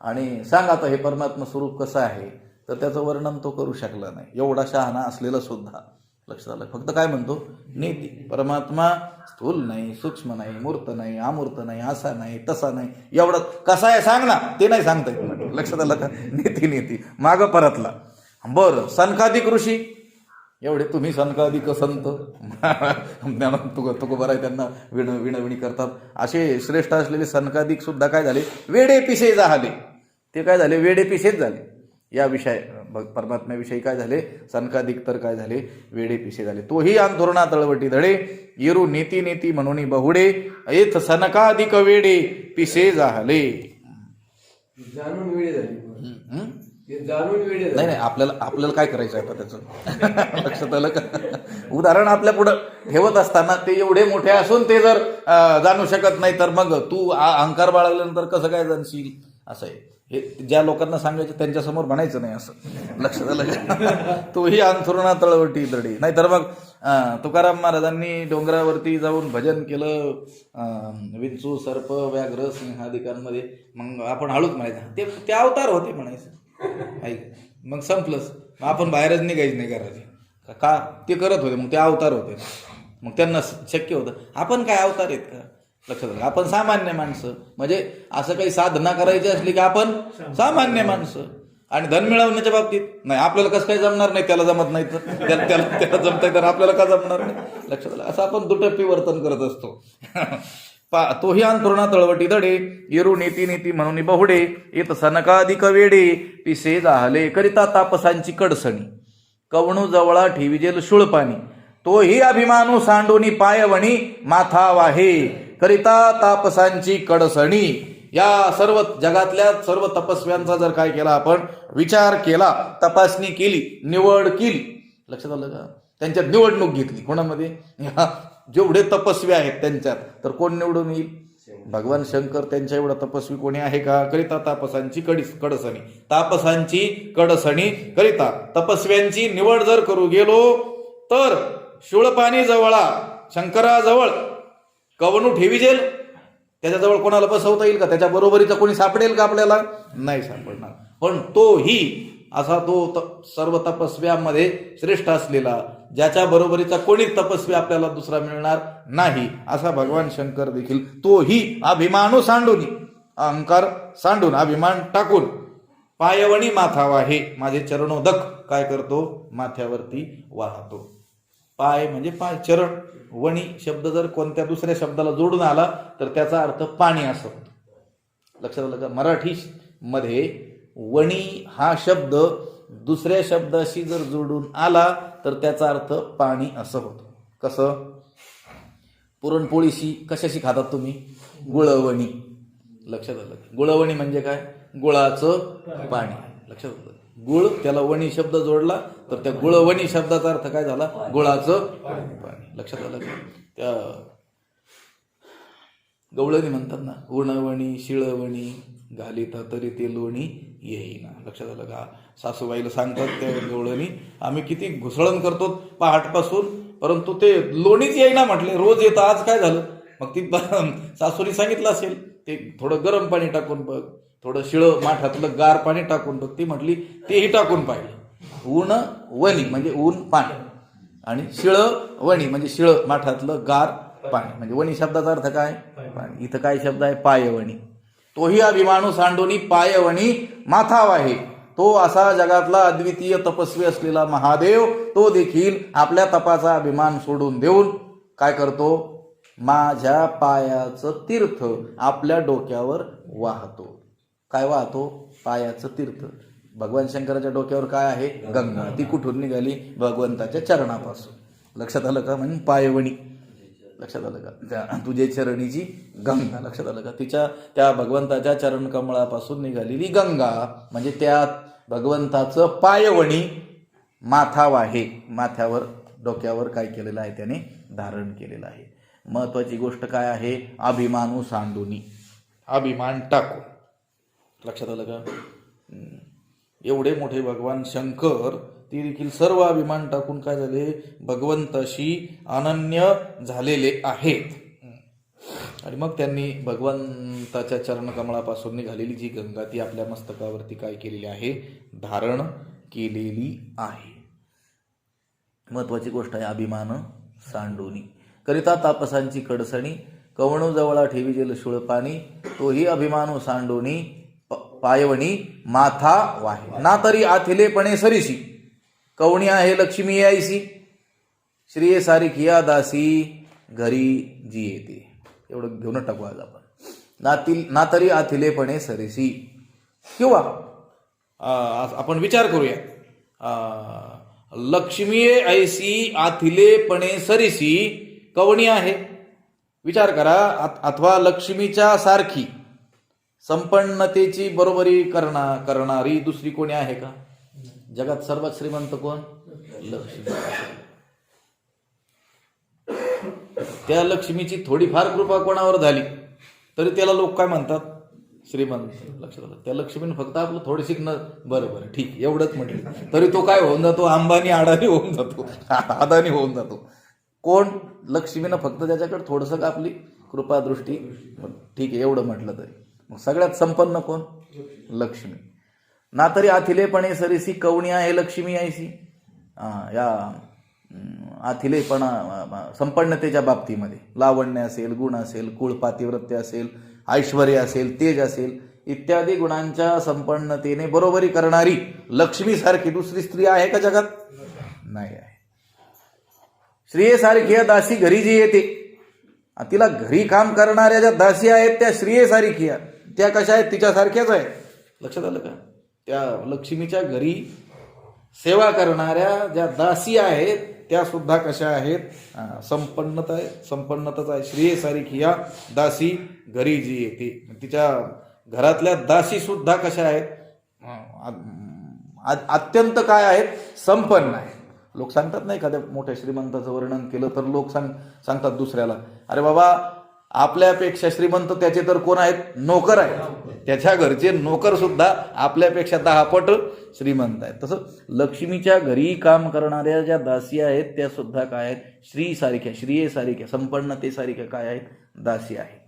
आणि सांग आता हे परमात्मा स्वरूप कसं आहे, तर त्याचं वर्णन तो करू शकला नाही, एवढा शहाणा असलेला सुद्धा. लक्षात आलं, फक्त काय म्हणतो, नेती, परमात्मा स्थूल नाही, सूक्ष्म नाही, मूर्त नाही, अमूर्त नाही, असा नाही, तसा नाही, एवढं कसा आहे सांग ना, ते नाही सांगता येत. लक्षात आलं का, नेती नेती, मागं परतला. बरं, सनकादिक ऋषी, एवढे तुम्ही सनकादिक संत तुकोबर आहे, त्यांना विणविणी करतात, असे श्रेष्ठ असलेले सनकादिक सुद्धा काय झाले, वेडे पिसे झाले. ते काय झाले, वेडे पिसेच झाले. या विषय परमात्म्याविषयी काय झाले, सनकादिक तर काय झाले, वेडे पिसे झाले. तोही अंथुरणा तळवटी धडे येरू नेती नेती म्हणून बहुडे येथ सनकादिक वेडे पिसे झाले. जाणून वेळे झाली, जाणून वेळे झाली. नाही, आपल्याला काय करायचं आहे त्याचं लक्षात आलं का. उदाहरण आपल्या पुढं ठेवत असताना ते एवढे मोठे असून ते जर जाणू शकत नाही, तर मग तू अहंकार बाळगल्यानंतर कसं काय जाणशील, असं आहे. हे ज्या लोकांना सांगायचं त्यांच्यासमोर म्हणायचं नाही, असं लक्षात आलं का. तोही अंथुरणा तळवटी दडे. नाहीतर मग तुकाराम महाराजांनी डोंगरावरती जाऊन भजन केलं, विंचू, सर्प, व्याघ्र, सिंहादिकांमध्ये, मग आपण हळूच म्हणायचं ते अवतार होते म्हणायचं, मग संपलंच. मग आपण बाहेरच निघायचं नाही करायचे का, ते करत होते, मग ते अवतार होते, मग त्यांना शक्य होतं. आपण काय अवतार आहेत का, लक्षात आलं. आपण सामान्य माणसं, म्हणजे असं काही साधना करायची असली की आपण सामान्य माणसं. आणि धन मिळवण्याच्या बाबतीत नाही, आपल्याला कसं काही जमणार नाही, त्याला जमत नाही तर त्याला जमतंय तर आपल्याला का जमणार नाही, लक्षात आलं. असं आपण दुटप्पी वर्तन करत असतो. तोही अंथुरणा तळवटी दडे येरू नेती नेती म्हणून बहुडे येत सनकादिक वेडे पिसे झाले करिता तापसांची कडसणी कवणू जवळा ठेविजेल शुळपाणी तोही अभिमानू सांडोनी पायवणी माथा वाहे करिता तापसांची कडसणी. या सर्व जगातल्या सर्व तपस्व्यांचा जर काय केला, आपण विचार केला, तपासणी केली, निवड केली, लक्षात आलं का, त्यांच्यात निवडणूक घेतली, कोणामध्ये, जेवढे तपस्वी आहेत त्यांच्यात, तर कोण निवडून येईल, भगवान शंकर. त्यांच्या एवढा तपस्वी कोणी आहे का. करिता तापसांची कडसणी, तापसांची कडसणी करिता तपस्व्यांची निवड जर करू गेलो तर शूळपाणी जवळा शंकराजवळ कवणू ठेविजेल, त्याच्याजवळ कोणाला बसवता येईल का, त्याच्या बरोबरीचा कोणी सापडेल का, आपल्याला नाही सापडणार. पण तोही असा तो सर्व तपस्व्यामध्ये श्रेष्ठ असलेला, ज्याच्या बरोबरीचा कोणी तपस्वी आपल्याला दुसरा मिळणार नाही, असा भगवान शंकर देखील तोही अभिमानू सांडून, अहंकार सांडून, अभिमान टाकून पायवणी माथा वाहे, माझे चरणोदक काय करतो, माथ्यावरती वाहतो. पाय म्हणजे पाय, चरण, वणी शब्द जर कोणत्या दुसऱ्या शब्दाला जोडून आला तर त्याचा अर्थ पाणी असं होतो. लक्षात आलं का. मराठी मध्ये वणी हा शब्द दुसऱ्या शब्दाशी जर जोडून आला तर त्याचा अर्थ पाणी असं होतं. कसं, पुरणपोळीशी कशाशी खातात तुम्ही, गुळवणी. लक्षात आलं. गुळवणी म्हणजे काय, गुळाचं पाणी. लक्षात आलं. गुळ, त्याला वणी शब्द जोडला तर त्या गुळवणी शब्दाचा अर्थ काय झाला, गुळाचं पाणी. लक्षात आलं. त्या गवळणी म्हणतात ना, उणवणी शिळवणी घालिता तरी ते लोणी येईना. लक्षात आलं का. सासूबाईला सांगतात त्या गवळणी, आम्ही किती घुसळण करतो पहाटपासून, परंतु ते लोणीच येईना म्हटले. रोज येतं, आज काय झालं. मग ती सासूनी सांगितलं असेल, ते थोडं गरम पाणी टाकून बघ, थोडं शिळं माठातलं गार पाणी टाकून बघ. ती म्हटली तेही टाकून पाहिलं. ऊन वणी म्हणजे ऊन पाणी, आणि शिळं वणी म्हणजे शिळं माठातलं गार पाणी. म्हणजे वणी शब्दाचा अर्थ काय? पाणी. इथं काय शब्द आहे? पायवणी. तोही अभिमानू सांडोनी पायवणी माथाव आहे. तो असा जगातला अद्वितीय तपस्वी असलेला महादेव, तो देखील आपल्या तपाचा अभिमान सोडून देऊन काय करतो? माझ्या पायाचं तीर्थ आपल्या डोक्यावर वाहतो. काय वाहतो? पायाचं तीर्थ. भगवान शंकराच्या डोक्यावर काय आहे? गंगा. ती कुठून निघाली? भगवंताच्या चरणापासून. लक्षात आलं का? म्हणून पायवणी. लक्षात आलं का? त्या तुझे चरणीची गंगा. लक्षात आलं का? त्या भगवंताच्या चरण कमळापासून निघालेली गंगा म्हणजे त्या भगवंताचं पायवणी माथाव आहे. माथ्यावर डोक्यावर काय केलेलं आहे? त्याने धारण केलेलं आहे. महत्वाची गोष्ट काय आहे? अभिमानू सांडुनी. अभिमान टाकू. लक्षात आलं का? एवढे मोठे भगवान शंकर ते देखील सर्व अभिमान टाकून काय झाले? भगवंताशी अनन्य झालेले आहेत. आणि मग त्यांनी भगवंताच्या चरणकमळापासून निघालेली जी गंगा ती आपल्या मस्तकावरती काय केलेली आहे? धारण केलेली आहे. महत्वाची गोष्ट आहे अभिमान सांडोनी. करिता तापसांची कडसणी कवणू जवळा ठेवी जेल शुळपाणी तोही अभिमानू सांडोनी पायवणी माथा वाहे. ना तरी आथिलेपणे सरीशी कवणी आहे लक्ष्मी आईसी श्रिये सारी किया दासी घरी जी येते. एवढं घेऊन टाकू आज आपण. ना तरी आथिलेपणे सरीसी. किंवा आपण विचार करूया, लक्ष्मी ऐसी आथिलेपणे सरीसी कवणी आहे. विचार करा. अथवा लक्ष्मीच्या सारखी संपन्नतेची बरोबरी करणारी दुसरी कोणी आहे का? जगात सर्वात श्रीमंत कोण? लक्ष्मी. त्या लक्ष्मीची थोडीफार कृपा कोणावर झाली तरी त्याला लोक काय म्हणतात? श्रीमंत. लक्षात आलं? त्या लक्ष्मीने फक्त आपलं थोडीशी बरं ठीक एवढंच म्हटलं तरी तो काय होऊन जातो? अंबानी अडाणी होऊन जातो, अदानी होऊन जातो. कोण? लक्ष्मीनं फक्त त्याच्याकडे थोडंसं आपली कृपा दृष्टी. ठीक आहे एवढं म्हटलं तरी. मग सगळ्यात संपन्न कोण? लक्ष्मी. ना तरी आथिलेपणे सरीसी कवणी आहे लक्ष्मी ऐसी. या आथिलेपणा संपन्नतेच्या बाबतीमध्ये लावण्य असेल, गुण असेल, कुळ पातिव्रत्य असेल, ऐश्वर्य असेल, तेज असेल इत्यादी गुणांच्या संपन्नतेने बरोबरी करणारी लक्ष्मीसारखी दुसरी स्त्री आहे का जगात? नाही आहे. श्रियेसारखी दासी घरी जी येते. तिला घरी काम करणाऱ्या ज्या दासी आहेत त्या श्रियेसारखी त्या कशा आहेत? तिच्यासारख्याच आहेत. लक्षात आलं का? त्या लक्ष्मीच्या घरी सेवा करणाऱ्या ज्या दासी आहेत त्या सुद्धा कशा आहेत? संपन्नताच आहे. श्रियेसारखी दासी घरी जी येते. तिच्या घरातल्या दासी सुद्धा कशा आहेत? अत्यंत काय आहेत? संपन्न आहे. लोक सांगतात नाही एखाद्या मोठ्या श्रीमंताचं वर्णन केलं तर लोक सांगतात दुसऱ्याला, अरे बाबा आपल्यापेक्षा श्रीमंत त्याचे तर कोण आहेत? नोकर आहेत. त्याच्या घरचे नोकर सुद्धा आपल्यापेक्षा 10 पट श्रीमंत आहेत. तसं लक्ष्मीच्या घरी काम करणाऱ्या ज्या दासी आहेत त्या सुद्धा काय आहेत? श्रियेसारख्या संपन्नतेसारख्या काय आहेत? दासी आहे.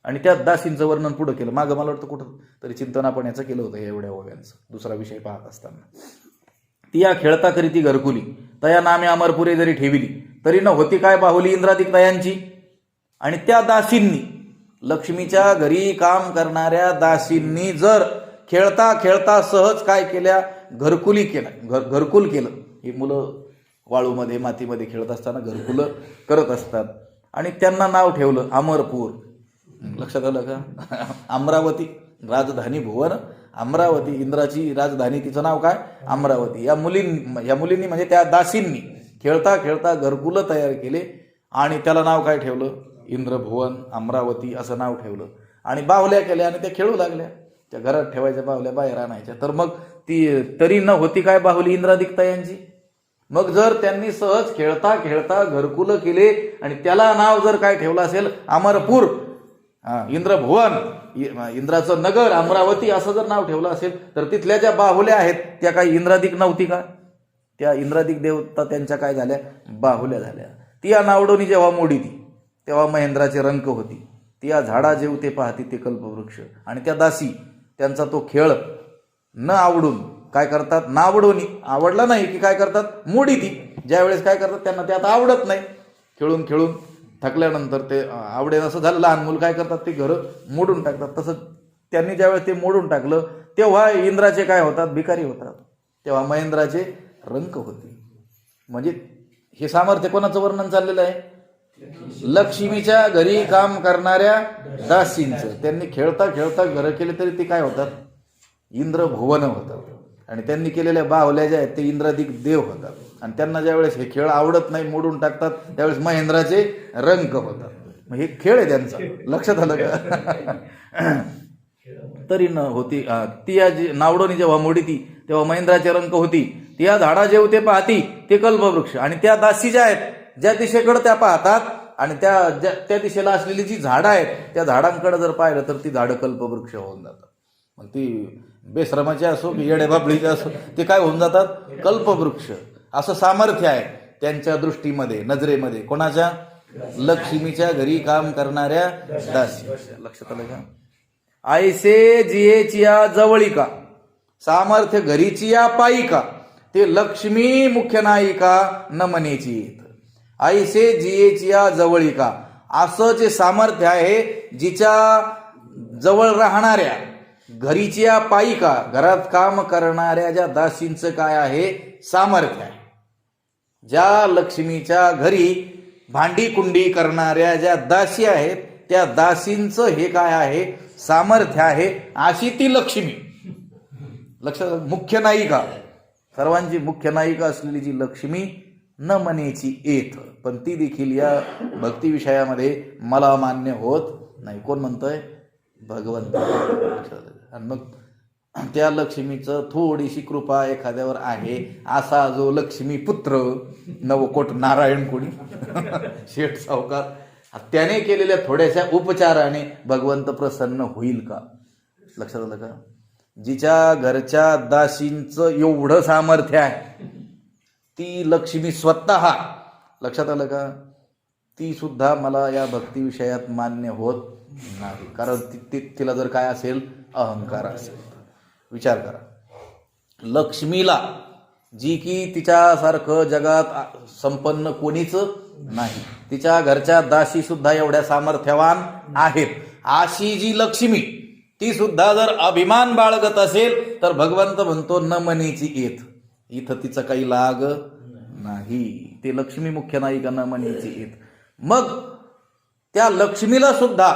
आणि त्या दासींचं वर्णन पुढं केलं. मागं मला वाटतं कुठं तरी चिंतन आपण याचं केलं होतं एवढ्या ओव्यांचं दुसरा विषय पाहत असताना. ती या खेळता करीती घरकुली तया नामे अमरपुरे जरी ठेविली तरी न होती काय बाहुली इंद्रादिक तयांची. आणि त्या दासींनी लक्ष्मीच्या घरी काम करणाऱ्या दासींनी जर खेळता खेळता सहज काय केल्या? घरकुली केला. घरकुल केलं. ही मुलं वाळूमध्ये मातीमध्ये खेळत असताना घरकुलं करत असतात आणि त्यांना नाव ठेवलं अमरपूर. लक्षात आलं का? अमरावती राजधानी भुवन अमरावती. इंद्राची राजधानी तिचं नाव काय? अमरावती. या मुलींनी म्हणजे त्या दासींनी खेळता खेळता घरकुलं तयार केले आणि त्याला नाव काय ठेवलं? इंद्रभुवन अमरावती असं नाव ठेवलं. आणि बाहुल्या केल्या आणि त्या खेळू लागल्या. त्या घरात ठेवायच्या बाहुल्या बाहेर आणायच्या. तर मग ती तरी न होती काय बाहुली इंद्रादिक तयांची. मग जर त्यांनी सहज खेळता खेळता घरकुलं केले आणि त्याला नाव जर काय ठेवलं असेल अमरपूर, इंद्रभुवन, इंद्राचं नगर अमरावती असं जर नाव ठेवलं असेल तर तिथल्या ज्या बाहुल्या आहेत त्या काही इंद्रादिक नव्हती का? त्या इंद्रादिक देवता त्यांच्या काय झाल्या? बाहुल्या झाल्या. ती या नावडोनी जेव्हा मोडी ती तेव्हा महेंद्राचे रंक होती. ती या झाडा जेवते पाहती ते कल्पवृक्ष. आणि त्या दासी त्यांचा तो खेळ न आवडून काय करतात? नावडोनी आवडला नाही की काय करतात? मोडी ती. ज्यावेळेस काय करतात त्यांना ते आता आवडत नाही. खेळून खेळून थकल्यानंतर ते आवडेल असं झालं, लहान मुलं काय करतात ते घरं मोडून टाकतात. तसं त्यांनी ज्यावेळेस ते मोडून टाकलं तेव्हा इंद्राचे काय होतात, भिकारी होतात. तेव्हा महेंद्राचे रंक होते. म्हणजे हे सामर्थ्य कोणाचं वर्णन चाललेलं आहे? लक्ष्मीच्या घरी काम करणाऱ्या दासींचं. त्यांनी खेळता खेळता घरं केले तरी ते काय होतात? इंद्र भुवन होतात. आणि त्यांनी केलेल्या बाहुल्या ज्या आहेत ते इंद्राधिक देव होतात. आणि त्यांना ज्यावेळेस हे खेळ आवडत नाही, मोडून टाकतात, त्यावेळेस महेंद्राचे रंक होतात. मग हे खेळ आहे त्यांचा. लक्षात आलं का? तरी न होती ती या नावडोनी जेव्हा मोडी ती तेव्हा महेंद्राचे रंक होती. ती या झाडा जेवते पाहती ते कल्पवृक्ष. आणि त्या दासी ज्या आहेत ज्या दिशेकडे त्या पाहतात आणि त्या दिशेला असलेली जी झाडं आहेत त्या झाडांकडे जर पाहिलं तर ती झाडं कल्पवृक्ष होऊन जातात. मग ती बेश्रमाचे असो की येडे बाबळीचे असो ते काय होऊन जातात? कल्पवृक्ष. असं सामर्थ्य आहे त्यांच्या दृष्टीमध्ये, नजरेमध्ये. कोणाच्या? लक्ष्मीच्या घरी काम करणाऱ्या दासी. लक्षात आलं का? आयसे जियेचिया जवळिका, सामर्थ्य घरीची या पायिका, ते लक्ष्मी मुख्य नायिका नमनेची येत. आयसे जियेचिया जवळिका, असं जे सामर्थ्य आहे जिच्या जवळ राहणाऱ्या घरीची या पायिका, घरात काम करणाऱ्या ज्या दासींचं काय आहे? सामर्थ्य आहे. ज्या लक्ष्मीच्या घरी भांडी कुंडी करणाऱ्या ज्या दासी आहेत त्या दासींचं हे काय आहे? सामर्थ्य आहे. अशी ती लक्ष्मी. लक्षात, मुख्य नायिका, सर्वांची मुख्य नायिका असलेली जी लक्ष्मी न मनेची येत. पण ती देखील या भक्ती विषयामध्ये मला मान्य होत नाही. कोण म्हणतोय? भगवंत. आणि मग त्या लक्ष्मीचं थोडीशी कृपा एखाद्यावर आहे, असा जो लक्ष्मी पुत्र नवकोट नारायण कोणी शेठ सावकार, त्याने केलेल्या थोड्याशा उपचाराने भगवंत प्रसन्न होईल का? लक्षात आलं का? जिच्या घरच्या दासींचं एवढं सामर्थ्य आहे ती लक्ष्मी स्वतः, लक्षात आलं का, ती सुद्धा मला या भक्ती विषयात मान्य होत नाही. कारण तिला जर काय असेल, अहंकार असेल. विचार करा, लक्ष्मीला जी की तिच्यासारखं जगात संपन्न कोणीच नाही, तिच्या घरच्या दासी सुद्धा एवढ्या सामर्थ्यवान आहेत, अशी जी लक्ष्मी ती सुद्धा जर अभिमान बाळगत असेल तर भगवंत म्हणतो न मनीची येत. इथं तिचं काही लाग नाही. ते लक्ष्मी मुख्य नायिका न मनीची येत. मग त्या लक्ष्मीला सुद्धा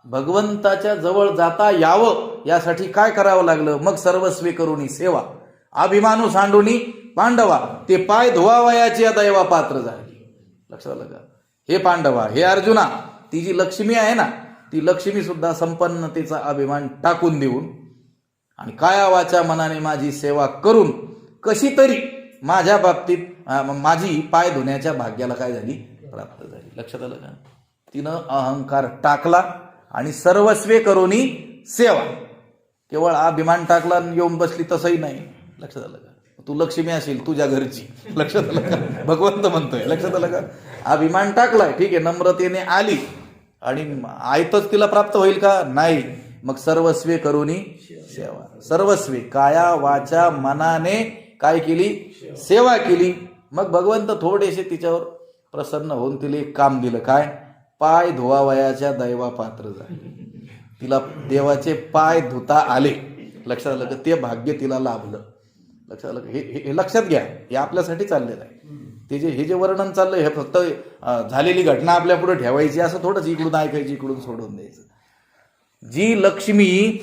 भगवंताच्या जवळ जाता यावं यासाठी काय करावं लागलं? मग सर्वस्वी करुणी सेवा, अभिमानू सांडुनी पांडवा, ते पाय धुवावयाची या दैवा पात्र झाली. लक्षात आलं का? हे पांडवा, हे अर्जुना, ती जी लक्ष्मी आहे ना, ती लक्ष्मी सुद्धा संपन्नतेचा अभिमान टाकून देऊन आणि काया वाचा मनाने माझी सेवा करून कशी तरी माझ्या बाबतीत माझी पाय धुण्याच्या भाग्याला काय झाली? प्राप्त झाली. लक्षात आलं का? तिनं अहंकार टाकला आणि सर्वस्वे करुनी सेवा. केवळ अभिमान टाकला येऊन बसली तसंही नाही. लक्षात आलं का? तू लक्ष्मी असेल तुझ्या घरची. लक्षात आलं का? भगवंत म्हणतोय. लक्षात आलं का? अभिमान टाकलाय, ठीक आहे, नम्रतेने आली आणि आयतच तिला प्राप्त होईल का? नाही. मग सर्वस्वे करुनी सेवा, सर्वस्वे काया वाचा मनाने काय केली? सेवा केली. मग भगवंत थोडेसे तिच्यावर प्रसन्न होऊन तिला एक काम दिलं. काय? पाय धुवावयाच्या दैवा पात्र झाले. तिला देवाचे पाय धुता आले. लक्षात आलं का? ते भाग्य तिला लाभलं. लक्षात आलं का? हे लक्षात घ्या, हे आपल्यासाठी चाललेलं आहे. हे जे वर्णन चाललंय हे फक्त झालेली घटना आपल्या पुढे ठेवायची असं थोडंच इकडून ऐकायची इकडून सोडून द्यायचं. जी लक्ष्मी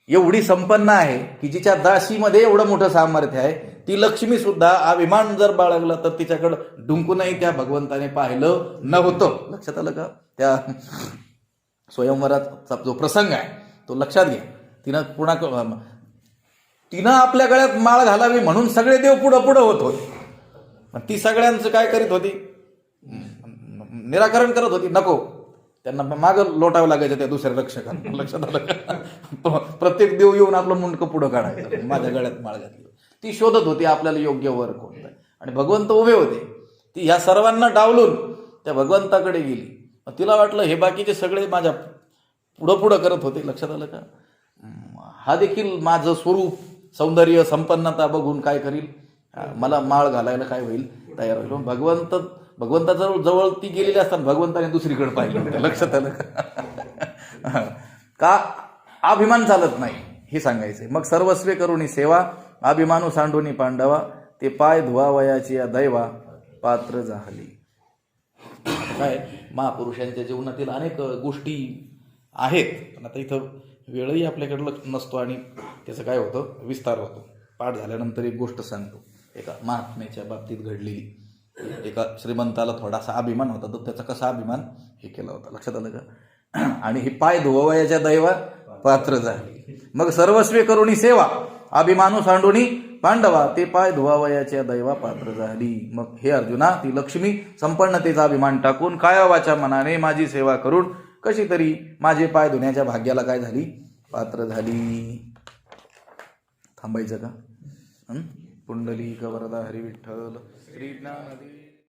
एवढी संपन्न आहे की जिच्या दासीमध्ये एवढं मोठं सामर्थ्य आहे, ती लक्ष्मी सुद्धा अभिमान जर बाळगला तर तिच्याकडं डुंकूनही त्या भगवंताने पाहिलं नव्हतं. लक्षात आलं का? त्या स्वयंवराचा जो प्रसंग आहे तो लक्षात घ्या. तिनं आपल्या गळ्यात माळ घालावी म्हणून सगळे देव पुढं पुढं होत होते. ती सगळ्यांचं काय करीत होती? निराकरण करत होती. नको, त्यांना मागं लोटावं लागायचं त्या दुसऱ्या रक्षकांना. लक्षात आलं का? प्रत्येक देव येऊन आपलं मुंडकं पुढं काढायचं, माझ्या गळ्यात माळ घातली. ती शोधत होती आपल्याला योग्य वर कोणतं, आणि भगवंत उभे होते. ती ह्या सर्वांना डावलून त्या भगवंताकडे गेली. तिला वाटलं हे बाकीचे सगळे माझ्या पुढं पुढं करत होते. लक्षात आलं का? हा देखील माझं स्वरूप, सौंदर्य, संपन्नता बघून काय करील? मला माळ घालायला काय होईल? तयार होईल. भगवंत भगवंताजवळ जवळ ती गेलेली असतात, भगवंताने दुसरीकडे पाहिलं होतं. लक्षात आलं का? का अभिमान चालत नाही हे सांगायचंय. मग सर्वस्वे करुणी सेवा, अभिमानू सांडूनी पांडवा, ते पाय धुवावयाची या दैवा पात्र झाली. काय महापुरुषांच्या जीवनातील अनेक गोष्टी आहेत, पण आता इथं वेळही आपल्याकडे नसतो आणि त्याचं काय होतं, विस्तार होतो. पाठ झाल्यानंतर एक गोष्ट सांगतो, एका महात्म्याच्या बाबतीत घडलेली. एका श्रीमंताला थोडासा अभिमान होता, तर त्याचा कसा अभिमान हे केला होता. लक्षात आलं का? आणि हे पाय धुवावयाच्या दैवा पात्र झाली. मग सर्वस्वे करुणी सेवा, अभिमानू सांडूनी पांडवा, ते पाय धुवावयाच्या दैवा पात्र झाली. मग हे अर्जुना, ती लक्ष्मी संपन्नतेचा अभिमान टाकून काया वाचा मनाने माझी सेवा करून कशी तरी माझे पाय धुण्याच्या भाग्याला काय झाली, पात्र झाली. थांबायचं का? पुंडलिक वरदा हरी विठ्ठल श्री ज्ञानदेव.